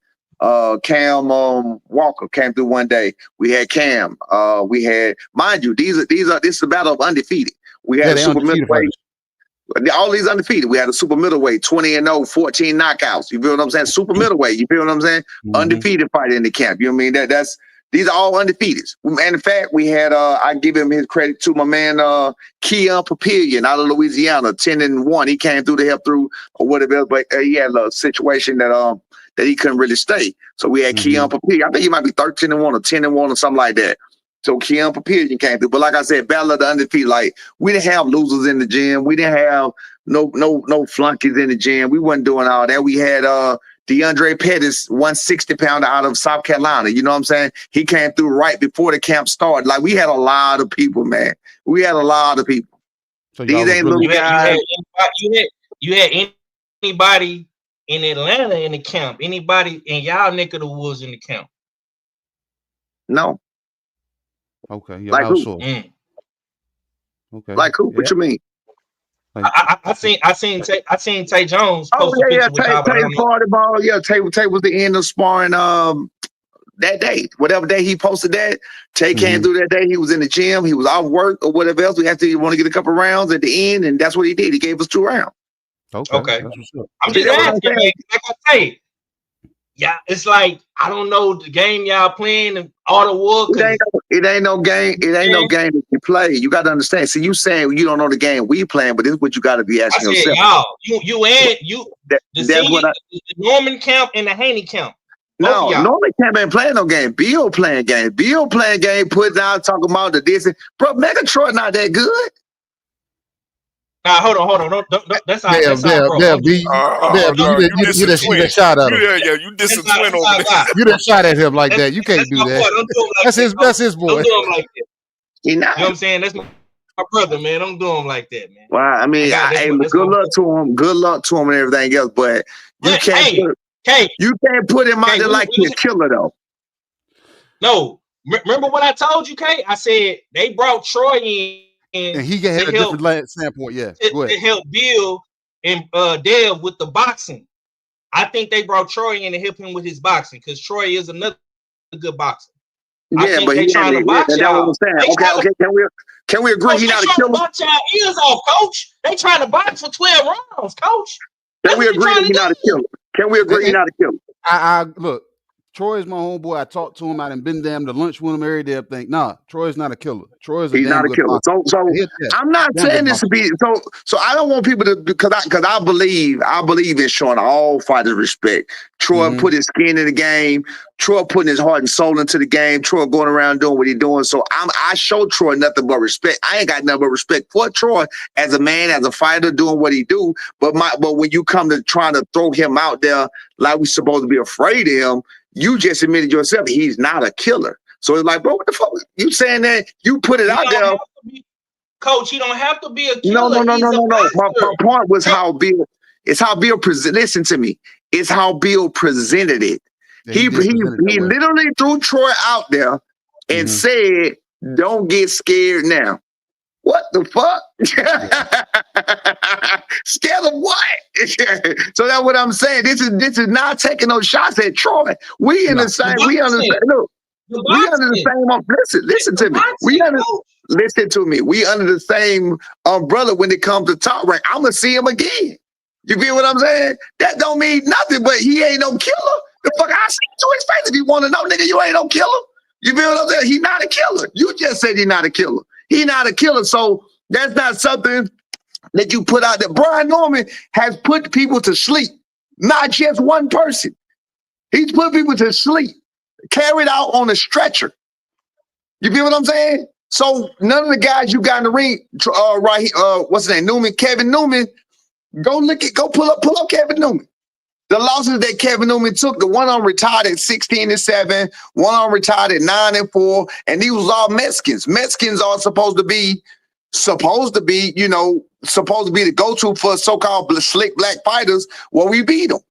Cam Walker came through one day. We had Cam. We had, mind you, this is a battle of undefeated. We had a super middleweight. All these undefeated. We had a super middleweight, 20-0, 14 knockouts. You feel what I'm saying? Super middleweight. You feel what I'm saying? Undefeated fight in the camp. You know what I mean? These are all undefeated. And in fact, we had I give him his credit to my man Keon Papillion out of Louisiana, 10-1. He came through to help through or whatever, but he had a situation that he couldn't really stay. So we had Keon Papillion. I think he might be 13-1 or 10-1 or something like that. So Keon Papillion came through. But like I said, battle of the undefeated. Like we didn't have losers in the gym. We didn't have no flunkies in the gym. We wasn't doing all that. We had DeAndre Pettis, 160-pounder out of South Carolina. You know what I'm saying? He came through right before the camp started. Like we had a lot of people, man. We had a lot of people. So these ain't little guys. You had anybody in Atlanta in the camp? Anybody in y'all neck of the woods in the camp? No. Okay. Yeah, like who? Okay. Like who? What you mean? Like, I seen Tay Jones post a picture with y'all. Tay party ball. Yeah, Tay was the end of sparring that day. Whatever day he posted that, Tay came through that day. He was in the gym. He was off work or whatever else. We have to want to get a couple rounds at the end, and that's what he did. He gave us 2 rounds. Okay. That's what's up. I'm just asking, man. Like I say, yeah, it's like I don't know the game y'all playing and all the war. It ain't no game. It ain't no game that you play. You got to understand. See, you saying you don't know the game we playing, but this is what you got to be asking yourself. The Norman camp and the Haney camp. No, Norman camp ain't playing no game. Bill playing game. Bill playing game. Putting out talking about the distance. Bro, Megatron not that good. Nah, hold on. Don't, that's how. You just shot at him. Yeah, you dissing Twin over there. You done shot at him like that. You can't do that. That's his boy. Don't do him like that. He not. You know what I'm saying? That's my brother, man. Don't do him like that, man. Well, I mean, good luck to him. Good luck to him and everything else. But you can't put him out there like he's a killer, though. No. Remember what I told you, Kay? I said they brought Troy in. And he had a different standpoint, yeah. To help Bill and Dev with the boxing. I think they brought Troy in to help him with his boxing because Troy is another good boxer. Yeah, but he's trying to box y'all. Okay. Can we agree he's not a killer? Box y'all ears off, coach. They trying to box for 12 rounds, coach. Can we agree he's not a killer? Can we agree he's not a killer? I look. Troy is my homeboy. I talked to him. I done been damn to lunch with him every day. I think, nah, Troy's not a killer. He's not a killer. So I'm not saying this to be so I don't want people to because I believe in showing all fighters respect. Troy put his skin in the game. Troy putting his heart and soul into the game. Troy going around doing what he's doing. So I show Troy nothing but respect. I ain't got nothing but respect for Troy as a man, as a fighter, doing what he do. But when you come to trying to throw him out there like we supposed to be afraid of him, you just admitted yourself he's not a killer. So it's like, bro, what the fuck? You saying that you put it out there? Coach, he don't have to be a killer. No. My point was how Bill. It's how Bill listen to me. It's how Bill presented it. Yeah, he literally threw Troy out there and said, "Don't get scared now." What the fuck? Scared of what? So that's what I'm saying. This is not taking no shots at Troy. We in the same. We understand. Look, we under the same. Listen to me. Listen to me. We under the same umbrella when it comes to top rank. I'm gonna see him again. You feel what I'm saying? That don't mean nothing. But he ain't no killer. The fuck I see to his face. If you want to know, nigga, you ain't no killer. You feel what I'm saying? He not a killer. You just said he not a killer. He not a killer, so that's not something that you put out there. Brian Norman has put people to sleep, not just one person. He's put people to sleep, carried out on a stretcher. You feel what I'm saying? So none of the guys you got in the ring, right? What's his name? Kevin Newman. Go pull up Kevin Newman. The losses that Kevin Newman took, the one on retired at 16-7, one on retired at 9-4, and these was all Mexicans. Mexicans are supposed to be, the go-to for so-called slick black fighters. Well, we beat them.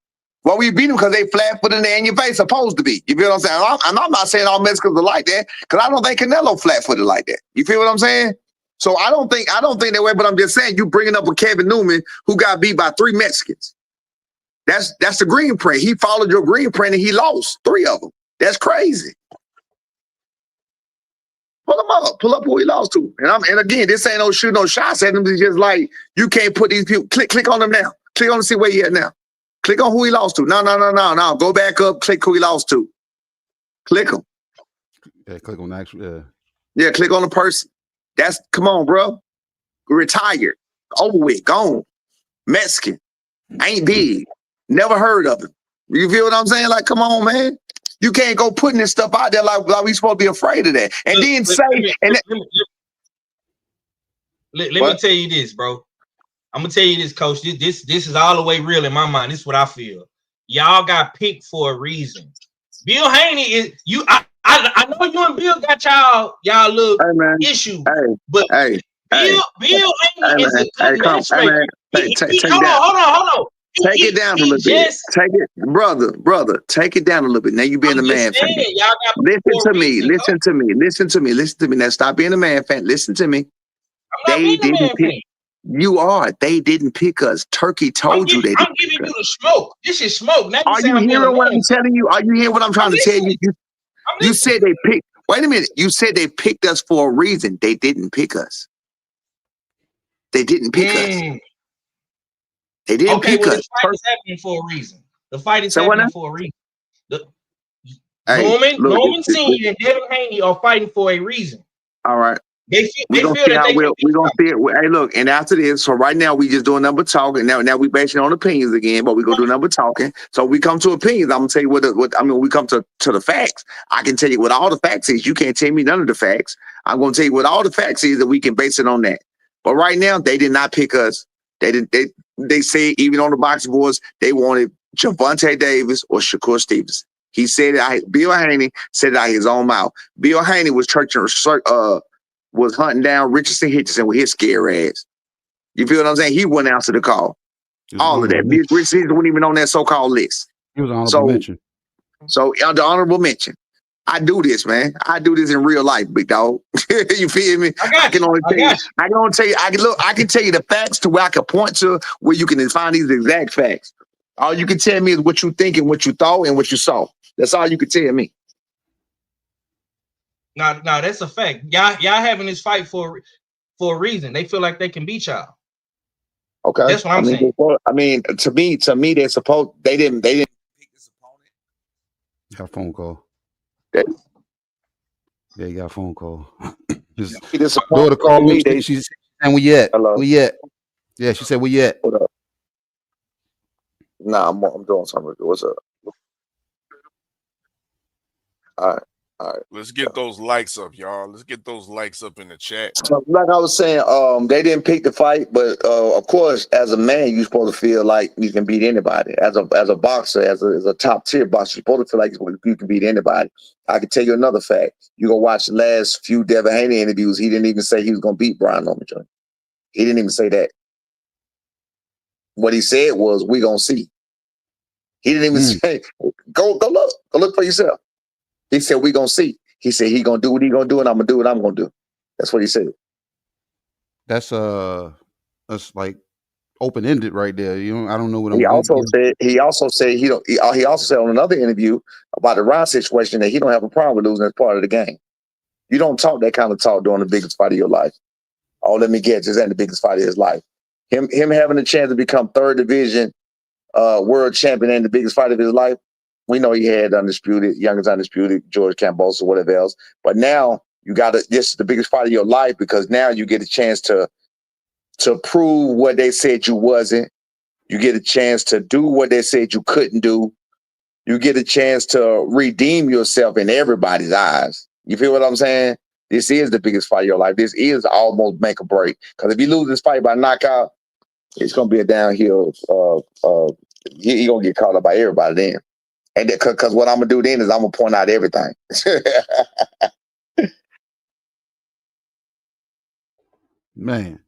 Well, we beat them because they flat-footed and in your face, supposed to be. You feel what I'm saying? And I'm not saying all Mexicans are like that, because I don't think Canelo flat-footed like that. You feel what I'm saying? So I don't think that way, but I'm just saying you bringing up a Kevin Newman who got beat by 3 Mexicans. That's the green print. He followed your green print and he lost 3 of them. That's crazy. Pull him up. Pull up who he lost to. And again, this ain't no shoot no shots at him. It's just like you can't put these people. Click on them now. Click on to see where he at now. Click on who he lost to. No. Go back up. Click who he lost to. Click him. Yeah, click on the actual. Yeah, click on the person. Come on, bro. Retired. Over with. Gone. Mexican. Ain't big. Never heard of him. You feel what I'm saying? Like, come on, man. You can't go putting this stuff out there like we supposed to be afraid of that. And then let me tell you this, bro. I'm gonna tell you this, coach. This is all the way real in my mind. This is what I feel. Y'all got picked for a reason. Bill Haney is you. I know you and Bill got y'all little issue, but Bill Haney is a good matchmaker. Hold on. Take it down a little bit. Take it, brother. Take it down a little bit. Now you being a man fan. Listen to me. Now stop being a man fan. Listen to me. They didn't pick. You are. They didn't pick us. Turkey told you they didn't. I'm giving you the smoke. This is smoke. Now you Are say you I'm being a hearing what man. I'm telling you? Are you hearing what I'm trying to tell you? You said they picked. Wait a minute. You said they picked us for a reason. They didn't pick us. They didn't pick us. They didn't pick us. This fight is happening for a reason. The fight is So happening for a reason. Hey, Norman Senior and Devin Haney are fighting for a reason. All right. They feel that they can we're gonna see it. Hey, look, and after this, so right now we just doing number talking. Now we basing on opinions again, but we're gonna do number talking. So we come to opinions. I'm gonna tell you what I mean. We come to the facts. I can tell you what all the facts is. You can't tell me none of the facts. I'm gonna tell you what all the facts is, and we can base it on that. But right now, they did not pick us. They say even on the boxing boards they wanted Gervonta Davis or Shakur Stevens. He said it. Bill Haney said it out of his own mouth. Bill Haney was was hunting down Richardson Hitchison with his scary ass. You feel what I'm saying? He wouldn't answer the call. All of that. Richardson wasn't even on that so-called list. He was honorable mention. So the honorable mention. I do this, man. I do this in real life, big dog. You feel me? I can tell you the facts to where I can point to where you can find these exact facts. All you can tell me is what you think and what you thought and what you saw. That's all you can tell me. No, that's a fact. Y'all having this fight for a reason. They feel like they can beat y'all. Okay, that's what I'm saying. To me, they didn't pick this opponent. Got a phone call. Yeah, you got a phone call. His daughter called me. She's saying, "We yet? Hello? We yet?" Yeah, she said, "We yet?" What up? Nah, I'm doing something. What's up? All right. Let's get those likes up, y'all. Let's get those likes up in the chat. So, like I was saying, they didn't pick the fight, but of course, as a man, you're supposed to feel like you can beat anybody. As a boxer, as a top tier boxer, you're supposed to feel like you can beat anybody. I can tell you another fact. You go watch the last few Devin Haney interviews. He didn't even say he was going to beat Brian Norman Jr. He didn't even say that. What he said was, "We gonna see." He didn't even say, "Go look for yourself." He said, "We gonna see." He said he gonna do what he gonna do, and I'm gonna do what I'm gonna do. That's what he said. That's like open ended right there. I don't know what He also said he also said on another interview about the Ron situation that he don't have a problem with losing as part of the game. You don't talk that kind of talk during the biggest fight of your life. Oh, let me guess, this ain't the biggest fight of his life. Him having a chance to become third division world champion and the biggest fight of his life. We know he had youngest undisputed, George Kambosos, whatever else. But now this is the biggest fight of your life because now you get a chance to prove what they said you wasn't. You get a chance to do what they said you couldn't do. You get a chance to redeem yourself in everybody's eyes. You feel what I'm saying? This is the biggest fight of your life. This is almost make or break. Because if you lose this fight by knockout, it's going to be a downhill. He going to get caught up by everybody then. And because what I'm going to do then is I'm going to point out everything. Man.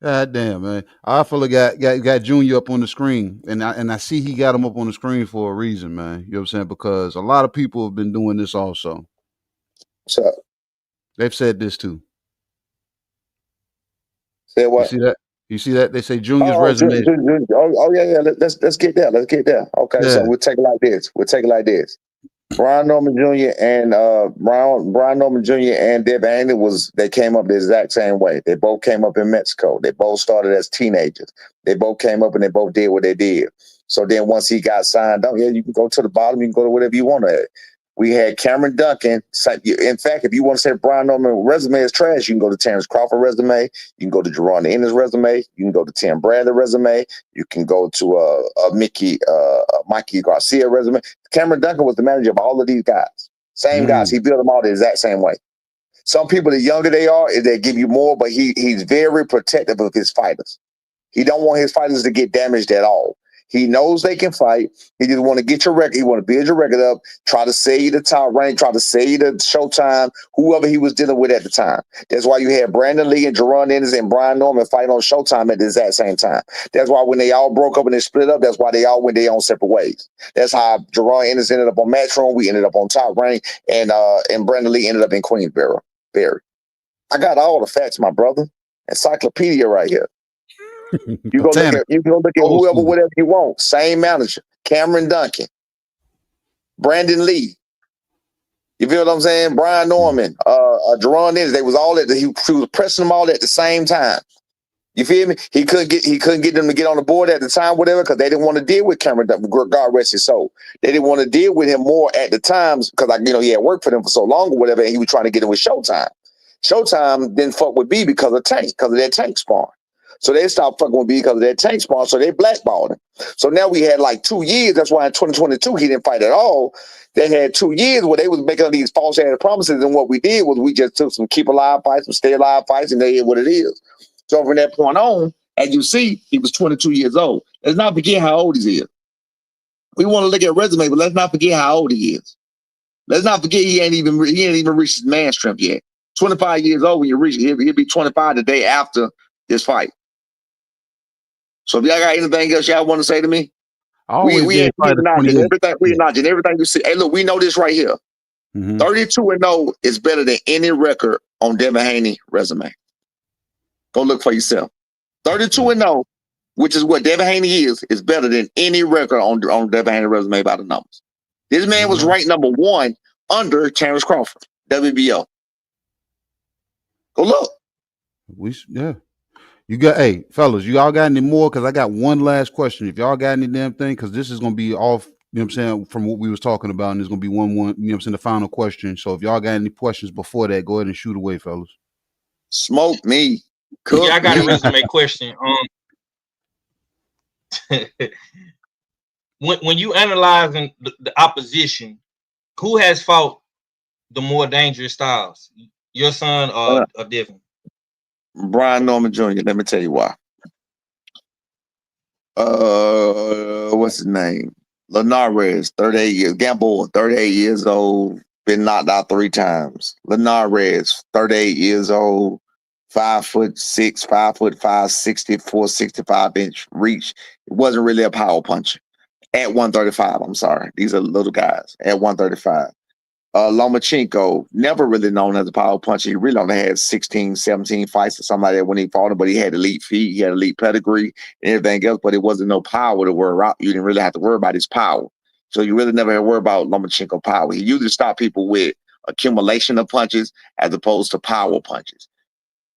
God damn, man. Our fella got Junior up on the screen. And I see he got him up on the screen for a reason, man. You know what I'm saying? Because a lot of people have been doing this also. What's up? They've said this too. Say what? You see that? They say Junior's resume. Yeah. Let's get there. Okay, yeah. So we'll take it like this. Brian Norman Jr. and Brian Norman Jr. and Devin Haney they came up the exact same way. They both came up in Mexico. They both started as teenagers. They both came up and they both did what they did. So then once he got signed up, you can go to the bottom. You can go to whatever you want to. We had Cameron Duncan. In fact, if you want to say Brian Norman's resume is trash, you can go to Terrence Crawford resume. You can go to Jerron Ennis resume. You can go to Tim Bradley resume. You can go to Mikey Garcia resume. Cameron Duncan was the manager of all of these guys. Same guys. He built them all the exact same way. Some people, the younger they are, they give you more, but he's very protective of his fighters. He don't want his fighters to get damaged at all. He knows they can fight. He just want to get your record. He want to build your record up, try to sell you the top rank, try to sell you the Showtime, whoever he was dealing with at the time. That's why you had Brandon Lee and Jerron Ennis and Brian Norman fighting on Showtime at the exact same time. That's why when they all broke up and they split up, that's why they all went their own separate ways. That's how Jerron Ennis ended up on Matchroom. We ended up on Top Rank, and Brandon Lee ended up in Queensboro. I got all the facts, my brother. Encyclopedia right here. You go look at Old whoever, school. whatever you want. Same manager. Cameron Duncan, Brandon Lee. You feel what I'm saying? Brian Norman, Jerron Dennis. They was all at he was pressing them all at the same time. You feel me? He couldn't get them to get on the board at the time, whatever, because they didn't want to deal with Cameron Duncan. God rest his soul. They didn't want to deal with him more at the times because he had worked for them for so long or whatever, and he was trying to get him with Showtime. Showtime didn't fuck with B because of their tank spawn. So they stopped fucking with B because of their tank spawn, so they blackballed him. So now we had like 2 years. That's why in 2022 he didn't fight at all. They had 2 years where they was making these false ass promises, and what we did was we just took some keep alive fights, some stay alive fights, and they did what it is. So from that point on, as you see, he was 22 years old. Let's not forget how old he is. We want to look at resume, but let's not forget how old he is. Let's not forget he ain't even reached his man strength yet. 25 years old when you reach it, he'll be 25 the day after this fight. So if y'all got anything else y'all want to say to me, we ain't acknowledging everything. We acknowledging everything you see. Hey, look, we know this right here. 32-0 is better than any record on Devin Haney resume. Go look for yourself. 32-0, which is what Devin Haney is better than any record on Devin Haney resume by the numbers. This man was ranked number 1 under Terrence Crawford, WBO. Go look. You got, hey, fellas, you all got any more? Because I got one last question. If y'all got any damn thing, because this is going to be off, you know what I'm saying, from what we was talking about, and there's going to be one, you know what I'm saying, the final question. So if y'all got any questions before that, go ahead and shoot away, fellas. Smoke me. I got a resume question. When you analyzing the opposition, who has fought the more dangerous styles? Your son or Devin? Brian Norman Jr. Let me tell you why. What's his name? Linares, 38 years. Gamboa, 38 years old. Been knocked out 3 times. Linares, 38 years old. 5'6", 5'5", 64, 65-inch reach. It wasn't really a power puncher. At 135, I'm sorry. These are little guys. At 135. Lomachenko, never really known as a power puncher. He really only had 16, 17 fights or something like that when he fought him, but he had elite feet, he had elite pedigree and everything else, but it wasn't no power to worry about. You didn't really have to worry about his power. So you really never had to worry about Lomachenko power. He usually stopped people with accumulation of punches as opposed to power punches.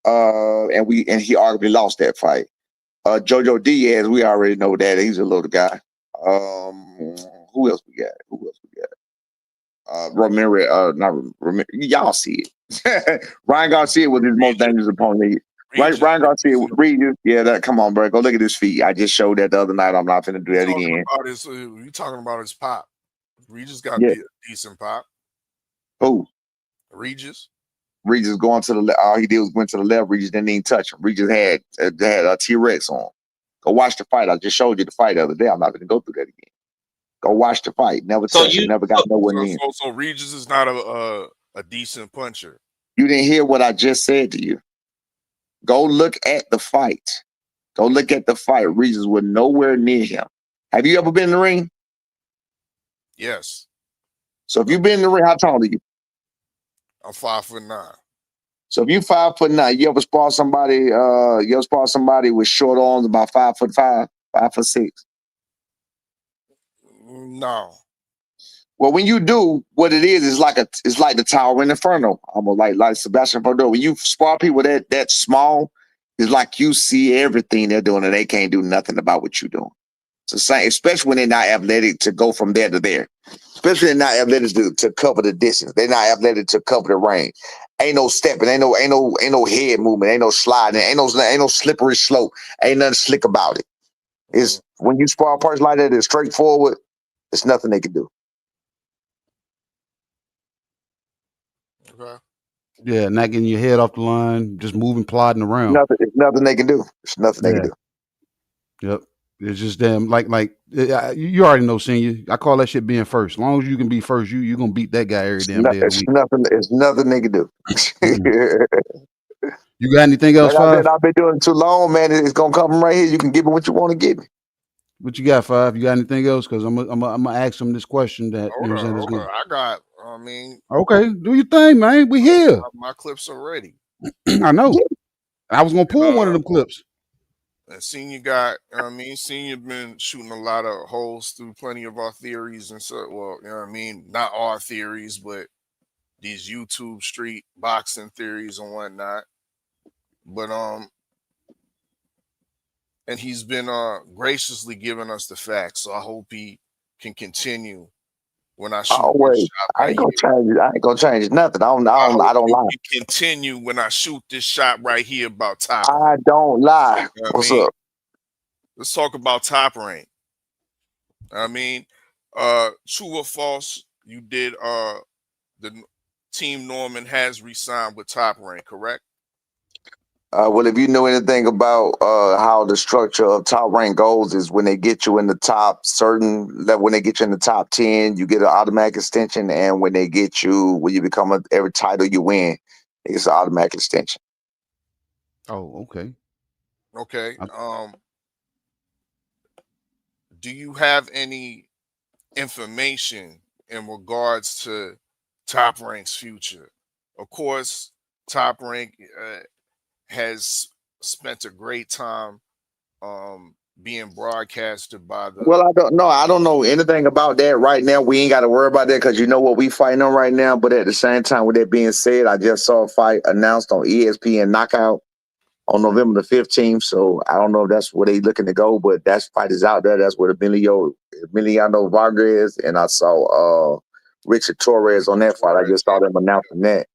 And he arguably lost that fight. Jojo Diaz, we already know that. He's a little guy. Who else we got? Ramirez, not Ramirez. Y'all see it. Ryan Garcia was his most dangerous opponent. Right, Ryan Garcia, Regis. Yeah, come on, bro. Go look at his feet. I just showed that the other night. I'm not finna do that again. You talking about his pop? Regis got a decent pop. Who? Regis. Regis going to the left. All he did was went to the left. Regis didn't even touch him. Regis had a T-Rex on. Go watch the fight. I just showed you the fight the other day. I'm not gonna go through that again. Go watch the fight. Never touched it. Never got nowhere near. So Regis is not a decent puncher. You didn't hear what I just said to you. Go look at the fight. Go look at the fight. Regis was nowhere near him. Have you ever been in the ring? Yes. So if you've been in the ring, how tall are you? I'm 5'9". So if you 5'9", you ever spar somebody? With short arms, about 5'5", 5'6"? No. Well, when you do, what it is like the Towering Inferno, almost like Sebastian Bordeaux. When you spar people that small, it's like you see everything they're doing and they can't do nothing about what you're doing. It's the same, especially when they're not athletic to go from there to there. Especially they're not athletic to cover the distance. They're not athletic to cover the range. Ain't no stepping, ain't no head movement, ain't no sliding, ain't no slippery slope, ain't nothing slick about it. It's when you spar a person like that, it's straightforward. There's nothing they can do. Okay. Yeah, not getting your head off the line, just moving, plodding around. It's nothing they can do. It's nothing they can do. Yep. It's just damn like you already know, senior. I call that shit being first. As long as you can be first, you're gonna beat that guy every damn day of the week. It's nothing they can do. You got anything else, Five? I've been doing it too long, man. It's gonna come from right here. You can give me what you want to give me. What you got, Five? You got anything else? Because I'm gonna ask him this question that you know what I'm saying. I got. I mean, okay, do your thing, man. We here. My clips are ready. I know. I was gonna pull one of them clips. And Senior got, Senior been shooting a lot of holes through plenty of our theories and so. Well, you know what I mean, not our theories, but these YouTube street boxing theories and whatnot. But and he's been graciously giving us the facts. So I hope he can continue when I shoot this Always. shot I right ain't gonna here. change it. I ain't gonna change nothing. I I hope don't he lie. can continue when I shoot this shot right here about Top Rank. I don't lie. You know what I What's mean? up? Let's talk about Top Rank. True or false, you did the Team Norman has re-signed with Top Rank, correct? Well, if you know anything about how the structure of top rank goes, is when they get you in the top when they get you in the top 10, you get an automatic extension, and when you become every title you win, it's an automatic extension. Oh, okay. Okay. Do you have any information in regards to Top Rank's future? Of course, Top Rank has spent a great time being broadcasted by the. Well, I don't know anything about that right now. We ain't got to worry about that because you know what we fighting on right now. But at the same time, with that being said, I just saw a fight announced on ESPN Knockout on November the 15th. So I don't know if that's where they looking to go, but that fight is out there. That's where the Emiliano Vargas, and I saw Richard Torres on that fight. I just saw them announcing that.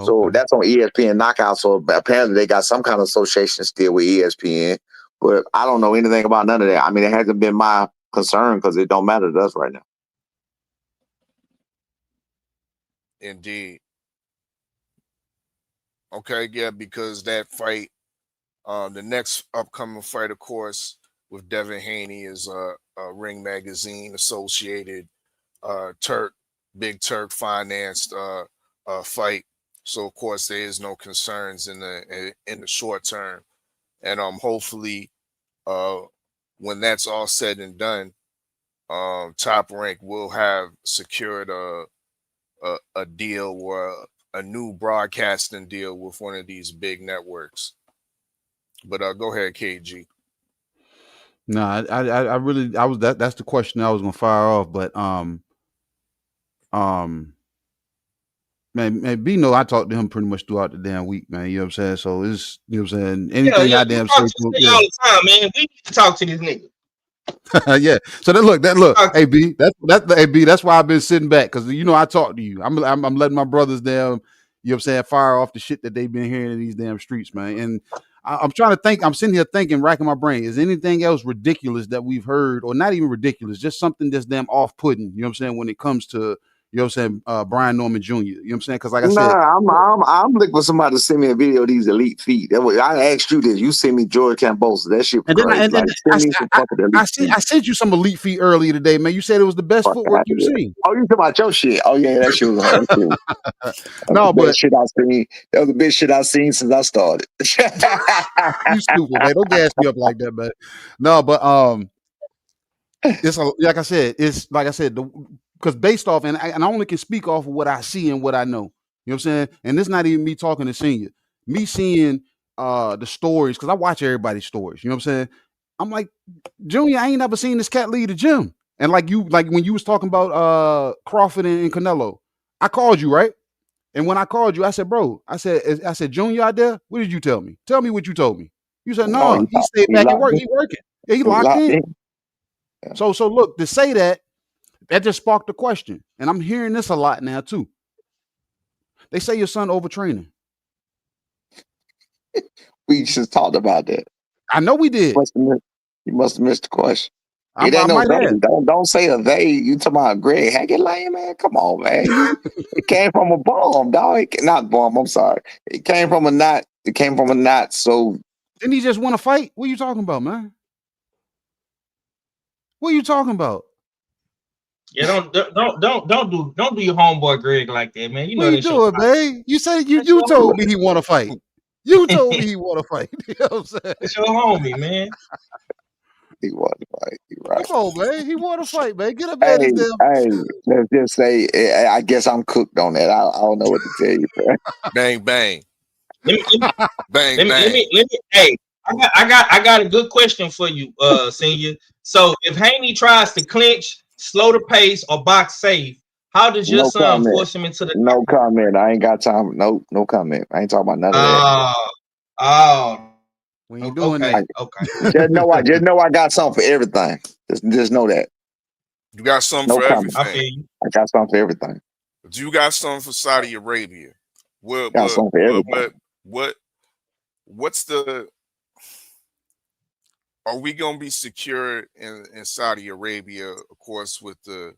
So Okay. that's on ESPN Knockout. So apparently they got some kind of association still with ESPN, but I don't know anything about none of that. I mean, it hasn't been my concern because it don't matter to us right now. Indeed. Okay, yeah, because that fight, the next upcoming fight, of course, with Devin Haney is a Ring Magazine associated Big Turk financed fight. So of course there is no concerns in the short term, and hopefully when that's all said and done, Top Rank will have secured a deal or a new broadcasting deal with one of these big networks. But go ahead, KG. No, I really that's the question I was gonna fire off, but man, B know I talked to him pretty much throughout the damn week, man. You know what I'm saying? So it's, you know what I'm saying, anything I damn say to all the time, man. We need to talk to this nigga. yeah. So look, hey B, that's why I've been sitting back, because you know I talk to you. I'm letting my brothers down, you know what I'm saying, fire off the shit that they've been hearing in these damn streets, man. And I'm trying to think, I'm sitting here thinking, racking my brain, is anything else ridiculous that we've heard, or not even ridiculous, just something that's damn off-putting, you know what I'm saying, when it comes to, you know what I'm saying, Brian Norman Jr., you know what I'm saying? Because like I said, I'm looking for somebody to send me a video of these elite feet. I asked you this. You sent me George Cambosa. That shit was crazy. I sent you some elite feet earlier today, man. You said it was the best footwork you've seen. Oh, you talking about your shit? Oh yeah, that shit was hard. No, but shit I seen. That was the best shit I've seen since I started. You stupid, man. Don't gas me up like that, man. No, but like I said, because based off, and I only can speak off of what I see and what I know. You know what I'm saying? And it's not even me talking to Senior. Me seeing the stories, because I watch everybody's stories. You know what I'm saying? I'm like, Junior, I ain't never seen this cat leave the gym. And like when you was talking about Crawford and Canelo, I called you, right? And when I called you, I said, bro, I said, Junior out there? What did you tell me? Tell me what you told me. You said, no, he stayed back at work. He working. Yeah, he locked in. Yeah. So look, to say that just sparked a question. And I'm hearing this a lot now too. They say your son overtraining. We just talked about that. I know we did. You must have missed the question. It ain't no they. Don't say a they. You talking about Greg Hackett Lane, man? Come on, man. It came from a bomb, dog. Not bomb. I'm sorry. It came from a knot. So didn't he just want to fight? What are you talking about, man? What are you talking about? Yeah, don't do your homeboy Greg like that, man. You know what you doing, man? You said you told me he want to fight. You told me he want to fight. You know what I'm saying? It's your homie, man. He want to fight. Right. Come on, man. He want to fight, man. Get up hey, let's just say, I guess I'm cooked on that. I don't know what to tell you, man. Bang, bang. Let me, bang, let bang. Me, hey, I got a good question for you, Senior. So if Haney tries to clinch, slow the pace, or box safe, how does your No son comment. force him into the? No comment. I ain't got time. No comment. I ain't talking about none of that. Oh, We ain't doing okay, that. okay. Just know I got something for everything. Just know that. You got something No for comment. I everything. feel you. I got something for everything. You got something for Saudi Arabia. Got something for everything. What's the? Are we gonna be secure in Saudi Arabia? Of course, with the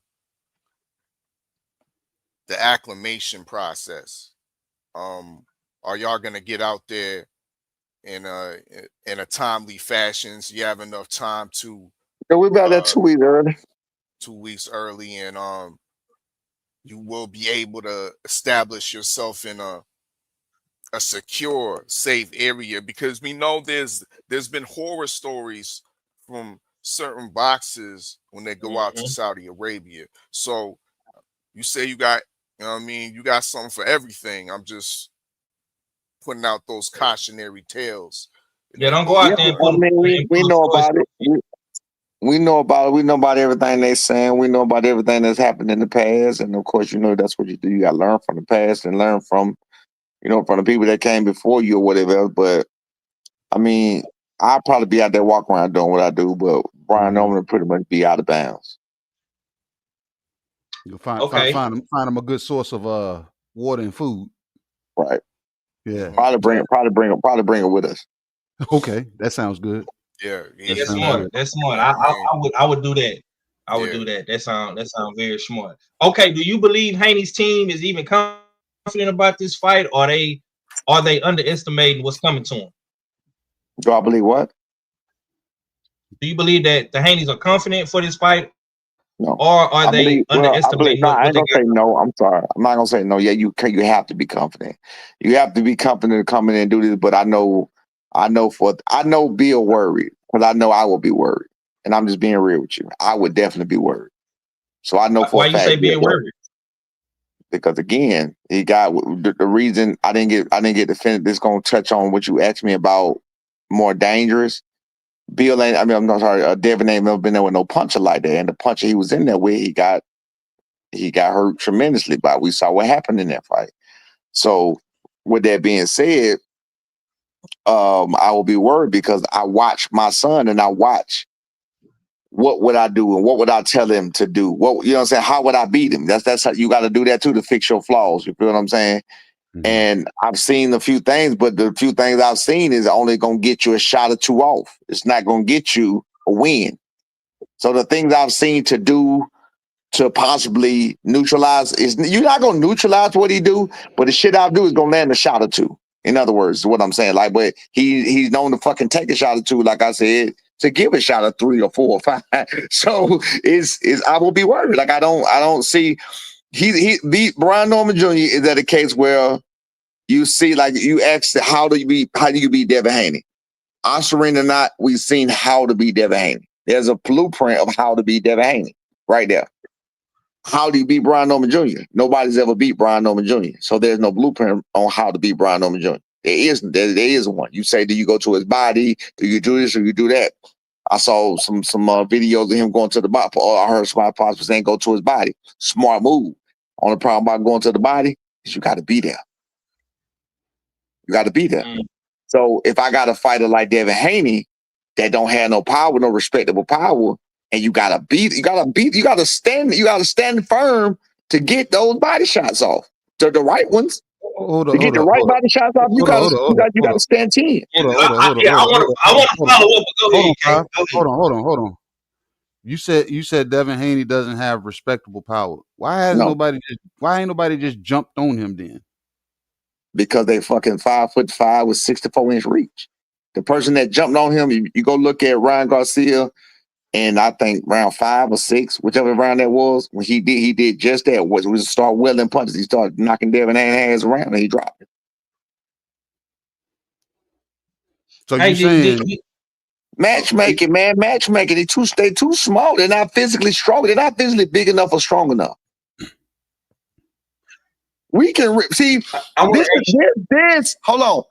acclimation process. Are y'all gonna get out there in a timely fashion so you have enough time to Yeah, we about that 2 weeks early. 2 weeks early, and you will be able to establish yourself in a secure, safe area, because we know there's been horror stories from certain boxers when they go out to Saudi Arabia. So you say you got, you know what I mean, you got something for everything. I'm just putting out those cautionary tales. Yeah, don't go out there and I put them. mean, we know about it. We know about it. We know about everything they saying. We know about everything that's happened in the past. And of course, that's what you do. You got to learn from the past and learn from, from the people that came before you or whatever else. But I mean, I'll probably be out there walking around doing what I do, but Brian Norman will pretty much be out of bounds. You'll find him a good source of water and food. Right. Yeah. Probably bring it with us. Okay, that sounds good. Yeah, that's smart. That's smart. I would do that. I would do that. That sound very smart. Okay, do you believe Haney's team is even confident about this fight, or are they underestimating what's coming to them? Do I believe what? Do you believe that the Haneys are confident for this fight? No. Or are they underestimating I ain't what gonna say no. I'm sorry. I'm not gonna say no. Yeah, you have to be confident. You have to be confident to come in and do this. But I know Bill worried, because I know I will be worried. And I'm just being real with you. I would definitely be worried. So I know for a fact. Why you say being worried? Because again, he got the reason I didn't get to finish. This gonna touch on what you asked me about more dangerous. Bill ain't. I mean, I'm not sorry. Devin ain't never been there with no puncher like that, and the puncher he was in there with, he got hurt tremendously by. We saw what happened in that fight. So, with that being said, I will be worried because I watch my son and I watch what would I do and what would I tell him to do. What I'm saying? How would I beat him? That's how you got to do that too to fix your flaws. You feel what I'm saying? Mm-hmm. And I've seen a few things, but the few things I've seen is only going to get you a shot or two off. It's not going to get you a win. So the things I've seen to do to possibly neutralize is you're not going to neutralize what he do, but the shit I'll do is going to land a shot or two. In other words, is what I'm saying. Like, but he's known to fucking take a shot or two, like I said, to give a shot of 3 or 4 or 5. So I will be worried. Like I don't see he beat Brian Norman Jr. is at a case where you see, like you asked, how do you beat Devin Haney? Oscarine or not, we've seen how to beat Devin Haney. There's a blueprint of how to beat Devin Haney right there. How do you beat Brian Norman Jr.? Nobody's ever beat Brian Norman Jr. So there's no blueprint on how to beat Brian Norman Jr. There is one. You say, do you go to his body? Do you do this or you do that? I saw some videos of him going to the body. I heard somebody possibly saying go to his body. Smart move. Only problem about going to the body is you got to be there. You got to be there. So if I got a fighter like Devin Haney that don't have no power, no respectable power, and you gotta stand firm to get those body shots off. The right ones. To get the right body shots off, you gotta stand 10. I want to follow up. Go ahead. Hold on. You said Devin Haney doesn't have respectable power. Why ain't nobody just jumped on him then? Because they fucking 5'5" with 64-inch reach. The person that jumped on him, you go look at Ryan Garcia, and I think round 5 or 6, whichever round that was, when he did just that. Was start welling punches. He started knocking Devin hands around, and he dropped it. So you saying matchmaking, man, matchmaking. They too small. They're not physically strong. They're not physically big enough or strong enough. We can see this. Hold on.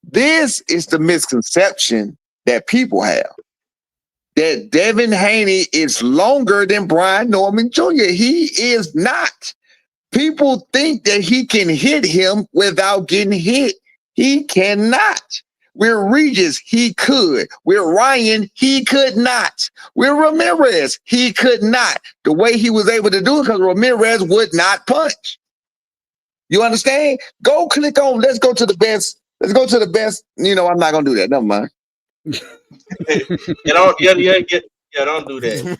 This is the misconception that people have. That Devin Haney is longer than Brian Norman Jr. He is not. People think that he can hit him without getting hit. He cannot. With Regis, he could. With Ryan, he could not. With Ramirez, he could not. The way he was able to do it, because Ramirez would not punch. You understand? Go click on, let's go to the best. Let's go to the best. You know, I'm not going to do that. Never mind. Don't do that.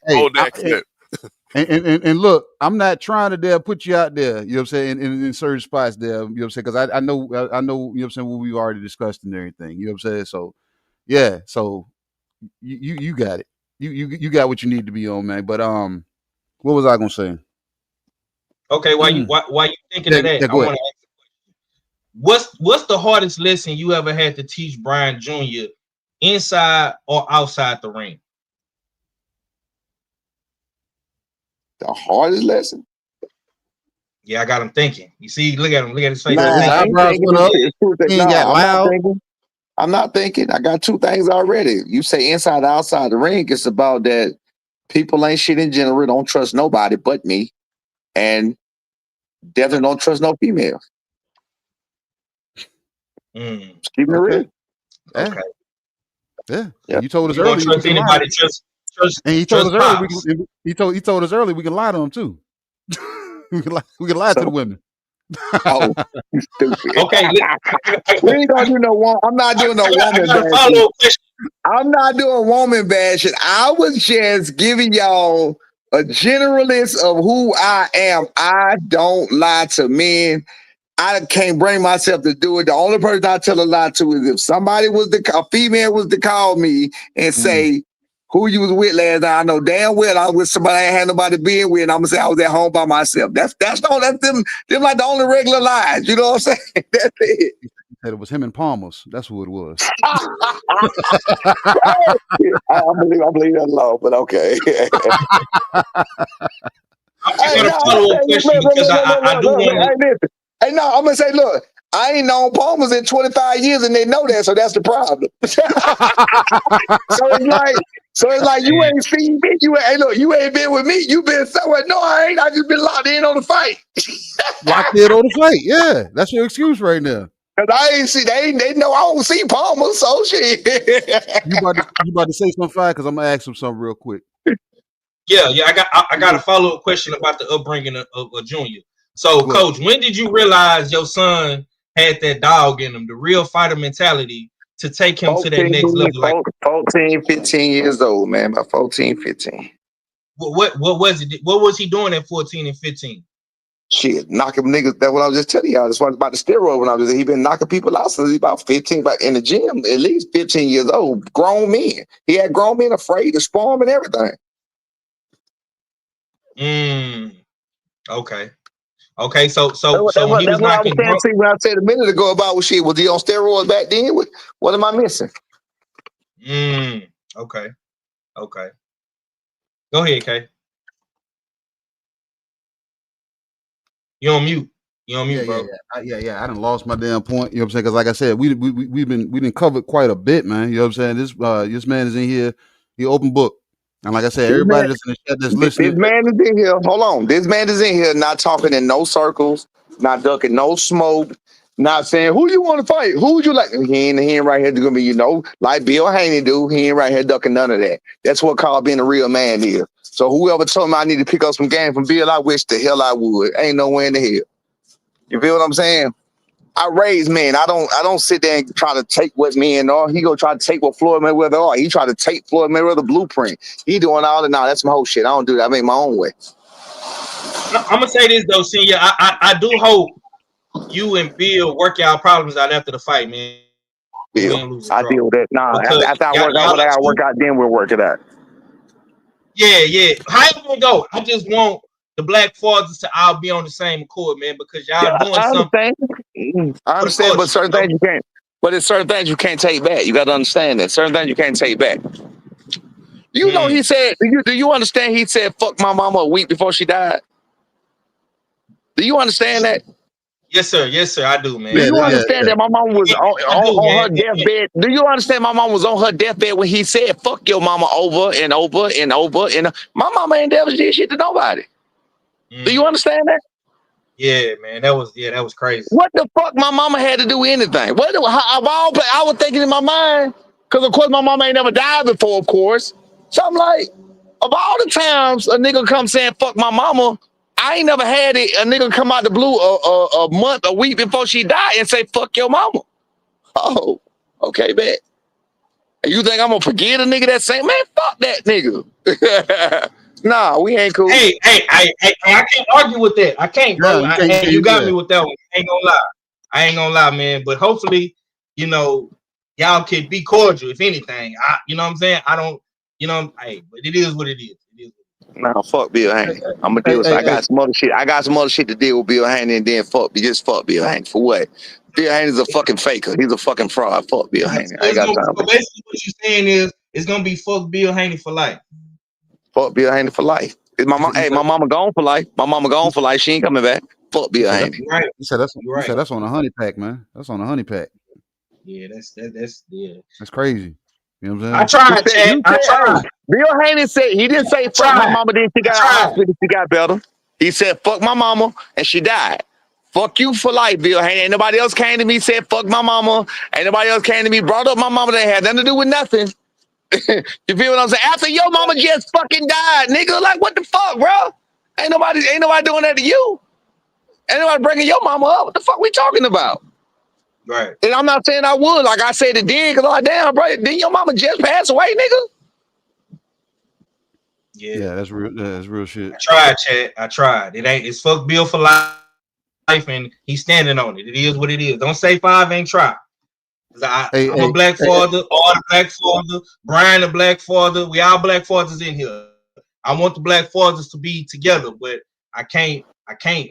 Hold that clip. And look, I'm not trying to dare put you out there, you know what I'm saying, in certain spots there, you know what I'm saying, because I know, you know what I'm saying, what we've already discussed and everything, you know what I'm saying, so, yeah, so, you got it. You got what you need to be on, man, but, what was I going to say? Okay, while you thinking of that, I want to ask you, what's the hardest lesson you ever had to teach Brian Jr. inside or outside the ring? The hardest lesson? Yeah, I got him thinking. You see, look at him. Look at his face. I'm not thinking. I got two things already. You say inside or outside the ring. It's about that people ain't shit in general. Don't trust nobody but me. And definitely don't trust no females. Just keep it real. Okay. Yeah. You told us earlier. Trust anybody. And he told us earlier. He told us earlier we can lie to him too. we can lie to the women. Oh, you stupid. Okay, we ain't gonna do no one. I'm not doing no woman bashing. I'm not doing woman bashing. I was just giving y'all a generalist of who I am. I don't lie to men. I can't bring myself to do it. The only person I tell a lie to is if somebody a female was to call me and say, who you was with last night? I know damn well I was with somebody I ain't had nobody being with, and I'm gonna say I was at home by myself. That's them like the only regular lies. You know what I'm saying? That's it. He said it was him and Palmer's. That's who it was. I believe that law, but okay. I got a follow-up question because I do want to. Hey, no, I'm gonna say, look, I ain't known Palmer's in 25 years, and they know that, so that's the problem. So it's like you ain't seen me. You ain't been with me. You been somewhere. No, I ain't. I just been locked in on the fight. Locked in on the fight. Yeah, that's your excuse right now. Cause I ain't see. They know I don't see Palmer. So shit. You about to say something fine? Because I'm gonna ask him something real quick. Yeah. I got a follow-up question about the upbringing of Junior. So, Coach, when did you realize your son had that dog in him, the real fighter mentality, to take him to that next level? 14, 15 years old, man. About 14, 15. What was it? What was he doing at 14 and 15? Shit, knocking niggas. That's what I was just telling y'all. That's what about the steroid when I was. He been knocking people out since he's about 15. But in the gym, at least 15 years old. Grown men. He had grown men afraid to spar him and everything. Okay. So when he was knocking. When I said a minute ago about was he on steroids back then? What am I missing? Okay. Go ahead, Kay. You on mute, bro. Yeah. I done lost my damn point. You know what I'm saying? Because like I said, we been covered quite a bit, man. You know what I'm saying? This man is in here. He open book. And like I said, everybody that's in the chat that's listening. This man is in here. Hold on. This man is in here not talking in no circles, not ducking no smoke, not saying, who you want to fight? Who would you like? He ain't right here going to be, like Bill Haney do. He ain't right here ducking none of that. That's what called being a real man is. So whoever told me I need to pick up some game from Bill, I wish the hell I would. Ain't nowhere in the hell. You feel what I'm saying? I raise men. I don't sit there and try to take what men are. He go try to take what Floyd Mayweather are. He try to take Floyd Mayweather blueprint. He doing all that. Nah, that's my whole shit. I don't do that. I make my own way. I'm gonna say this though, Senior. I do hope you and Bill work out problems out after the fight, man. Bill, I deal with that. Nah, after I work out what I gotta work out, then we'll work it out. Yeah. How you gonna go? I just want the Black fathers to all be on the same accord, man, because y'all doing something. I understand, but certain things you can't. But it's certain things you can't take back. You got to understand that. Certain things you can't take back. You know, he said, do you understand? He said, fuck my mama a week before she died. Do you understand that? Yes, sir. Yes, sir. I do, man. Do you Yeah, understand that my mom was I do, on her man. deathbed? Do you understand my mom was on her deathbed when he said "fuck your mama" over and over and over? And my mama ain't never did shit to nobody. Do you understand that? Yeah, man. That was crazy. What the fuck my mama had to do anything? I was thinking in my mind, because of course my mama ain't never died before, of course. So I'm like, of all the times a nigga come saying fuck my mama, I ain't never had it. A nigga come out the blue a month, a week before she died and say fuck your mama. Oh, okay, bet. You think I'm gonna forget a nigga that say, man, fuck that nigga? Nah, we ain't cool. Hey, I can't argue with that. I can't, bro. You got me with that one. I ain't gonna lie, man. But hopefully, y'all can be cordial, if anything. You know what I'm saying? I don't, hey, but it is what it is. Nah, fuck Bill Haney. I'm gonna deal with I got some other shit. I got some other shit to deal with Bill Haney, and then fuck Bill Haney for what? Bill Haney's a fucking faker. He's a fucking fraud. Fuck Bill Haney. I ain't got time. So basically, what you're saying is it's gonna be fuck Bill Haney for life. Fuck Bill Haney for life. My mama gone for life. My mama gone for life. She ain't coming back. Fuck Bill Haney. Right. You said that's on a honey pack, man. That's on a honey pack. Yeah, that's That's crazy. You know what I I'm saying? tried, I tried. Bill Haney said he didn't say fuck my mama, then she got out of the hospital, she got better. He said fuck my mama and she died. Fuck you for life, Bill Haney. Ain't nobody else came to me, said fuck my mama. Ain't nobody else came to me, brought up my mama. They had nothing to do with nothing. You feel what I'm saying? After your mama just fucking died, nigga. Like, what the fuck, bro? Ain't nobody doing that to you. Ain't nobody bringing your mama up. What the fuck we talking about? Right. And I'm not saying I would. Like I said it did, because I'm like, damn, bro, didn't your mama just pass away, nigga? Yeah, that's real shit. I tried, Chad. I tried. It's fuck Bill for life, and he's standing on it. It is what it is. Don't say 5 ain't try. I'm a black father, all the black father, Brian the black father. We all black fathers in here. I want the black fathers to be together, but I can't,